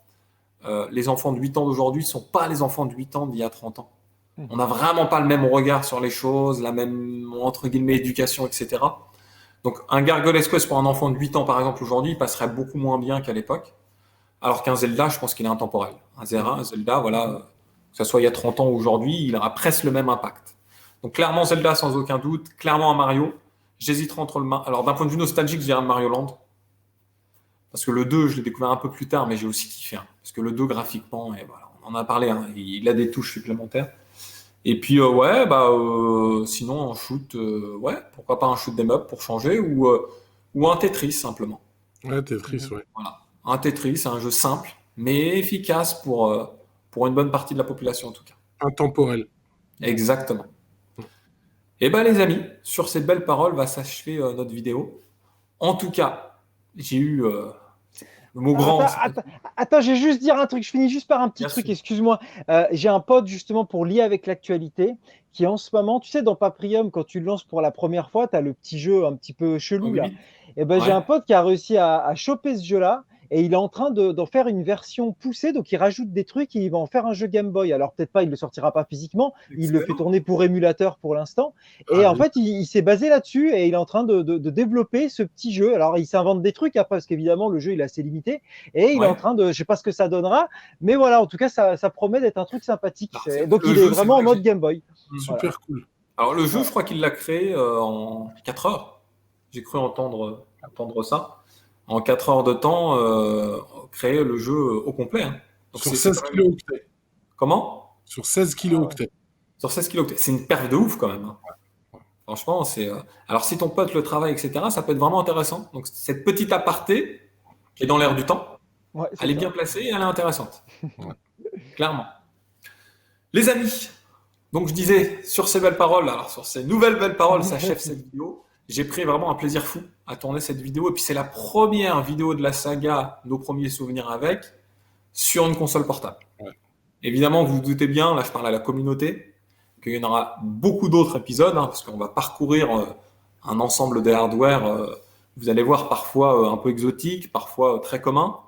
les enfants de 8 ans d'aujourd'hui ne sont pas les enfants de 8 ans d'il y a 30 ans. On n'a vraiment pas le même regard sur les choses, la même, entre guillemets, éducation, etc. Donc un Gargoyle's Quest pour un enfant de 8 ans, par exemple, aujourd'hui, il passerait beaucoup moins bien qu'à l'époque. Alors qu'un Zelda, je pense qu'il est intemporel. Un Zelda, voilà, que ce soit il y a 30 ans ou aujourd'hui, il aura presque le même impact. Donc clairement Zelda sans aucun doute, clairement un Mario. J'hésiterai entre le Alors d'un point de vue nostalgique, je dirais Mario Land. Parce que le 2, je l'ai découvert un peu plus tard, mais j'ai aussi kiffé. Parce que le 2, graphiquement, et voilà, on en a parlé, il a des touches supplémentaires. Et puis, ouais, sinon, en shoot, ouais, pourquoi pas un shoot 'em up pour changer, ou un Tetris, simplement. ouais, Tetris, ouais. Voilà. Un Tetris, c'est un jeu simple, mais efficace pour une bonne partie de la population, en tout cas. Intemporel. Exactement. Et ben les amis, sur ces belles paroles va s'achever notre vidéo. En tout cas, j'ai eu le mot grand. Attends, je vais juste dire un truc. Je finis juste par un petit Bien truc, sûr. excuse-moi. J'ai un pote justement pour lier avec l'actualité qui en ce moment, tu sais, dans Paprium, quand tu le lances pour la première fois, tu as le petit jeu un petit peu Oh, chelou oui, là. oui. Et ben, j'ai Ouais. un pote qui a réussi à choper ce jeu-là et il est en train d'en faire une version poussée. Donc, il rajoute des trucs et il va en faire un jeu Game Boy. Alors, peut-être pas, il ne le sortira pas physiquement. Il le fait Excellent. tourner pour émulateur pour l'instant. Ah, Et en fait, il s'est basé là-dessus et il est en train de développer ce petit jeu. Alors, il s'invente des trucs après parce qu'évidemment, le jeu, il est assez limité. Et il est en Ouais. train de, je sais pas ce que ça donnera, mais voilà, en tout cas, ça promet d'être un truc sympathique. Alors, Donc, le il est jeu, c'est vraiment en vrai que mode Game Boy. Voilà. super cool. Alors, le jeu, je Voilà. crois qu'il l'a créé en 4 heures. J'ai cru entendre ça. En 4 heures de temps, créer le jeu au complet, hein. Donc, Sur c'est 16 quand même. kilo-octets. Comment? Sur 16 Ah ouais. kilo-octets. Sur 16 kilos. C'est une perf de ouf quand même, hein. Franchement, c'est. Alors, si ton pote le travaille, etc., ça peut être vraiment intéressant. Donc, cette petite aparté qui est dans l'air du temps, Ouais, elle c'est est bien ça. placée et elle est intéressante. Ouais. Clairement. Les amis, donc je disais, sur ces belles paroles, alors sur ces nouvelles belles paroles, s'achève cette vidéo. J'ai pris vraiment un plaisir fou à tourner cette vidéo. Et puis, c'est la première vidéo de la saga, nos premiers souvenirs avec, sur une console portable. Ouais. Évidemment, vous vous doutez bien, là, je parle à la communauté, qu'il y en aura beaucoup d'autres épisodes, parce qu'on va parcourir un ensemble de hardware, vous allez voir, parfois un peu exotique, parfois très commun,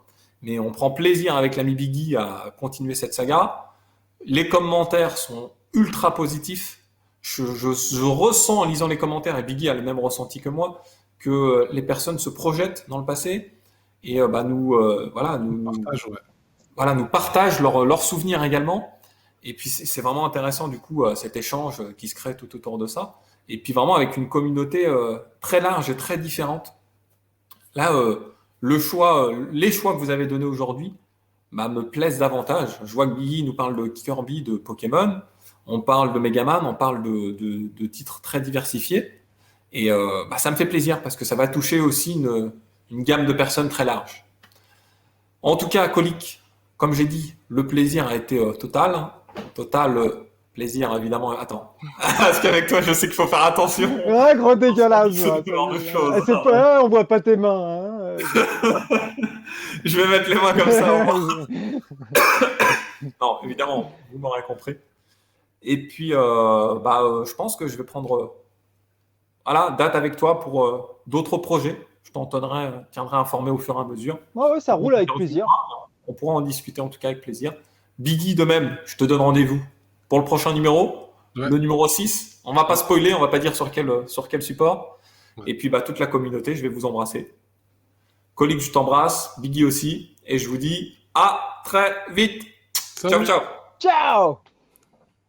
mais on prend plaisir avec l'ami Biggie à continuer cette saga. Les commentaires sont ultra positifs. Je ressens en lisant les commentaires, et Biggie a le même ressenti que moi, que les personnes se projettent dans le passé et Partage, ouais. voilà, nous partagent leurs souvenirs également. Et puis c'est vraiment intéressant du coup cet échange qui se crée tout autour de ça. Et puis vraiment avec une communauté très large et très différente. Là, les choix que vous avez donnés aujourd'hui me plaisent davantage. Je vois que Billy nous parle de Kirby, de Pokémon, on parle de Megaman, on parle de titres très diversifiés. Et ça me fait plaisir parce que ça va toucher aussi une gamme de personnes très large. En tout cas, Colique, comme j'ai dit, le plaisir a été total. Total plaisir, évidemment. Attends. Parce qu'avec toi, je sais qu'il faut faire attention. Ouais, gros dégueulasse. Ce Ouais, genre de choses. c'est pas, on voit pas tes mains. Je vais mettre les mains comme ça. Non, évidemment, vous m'aurez compris. Et puis, je pense que je vais prendre date avec toi pour d'autres projets. Je tiendrai informé au fur et à mesure. Ouais, ça roule avec plaisir. On pourra en discuter en tout cas avec plaisir. Biggie, de même, je te donne rendez-vous pour le prochain numéro, Ouais. le numéro 6. On va pas spoiler, on va pas dire sur quel support. Ouais. Et puis toute la communauté, je vais vous embrasser. Colique, je t'embrasse, Biggie aussi. Et je vous dis à très vite. Salut. Ciao, ciao. Ciao!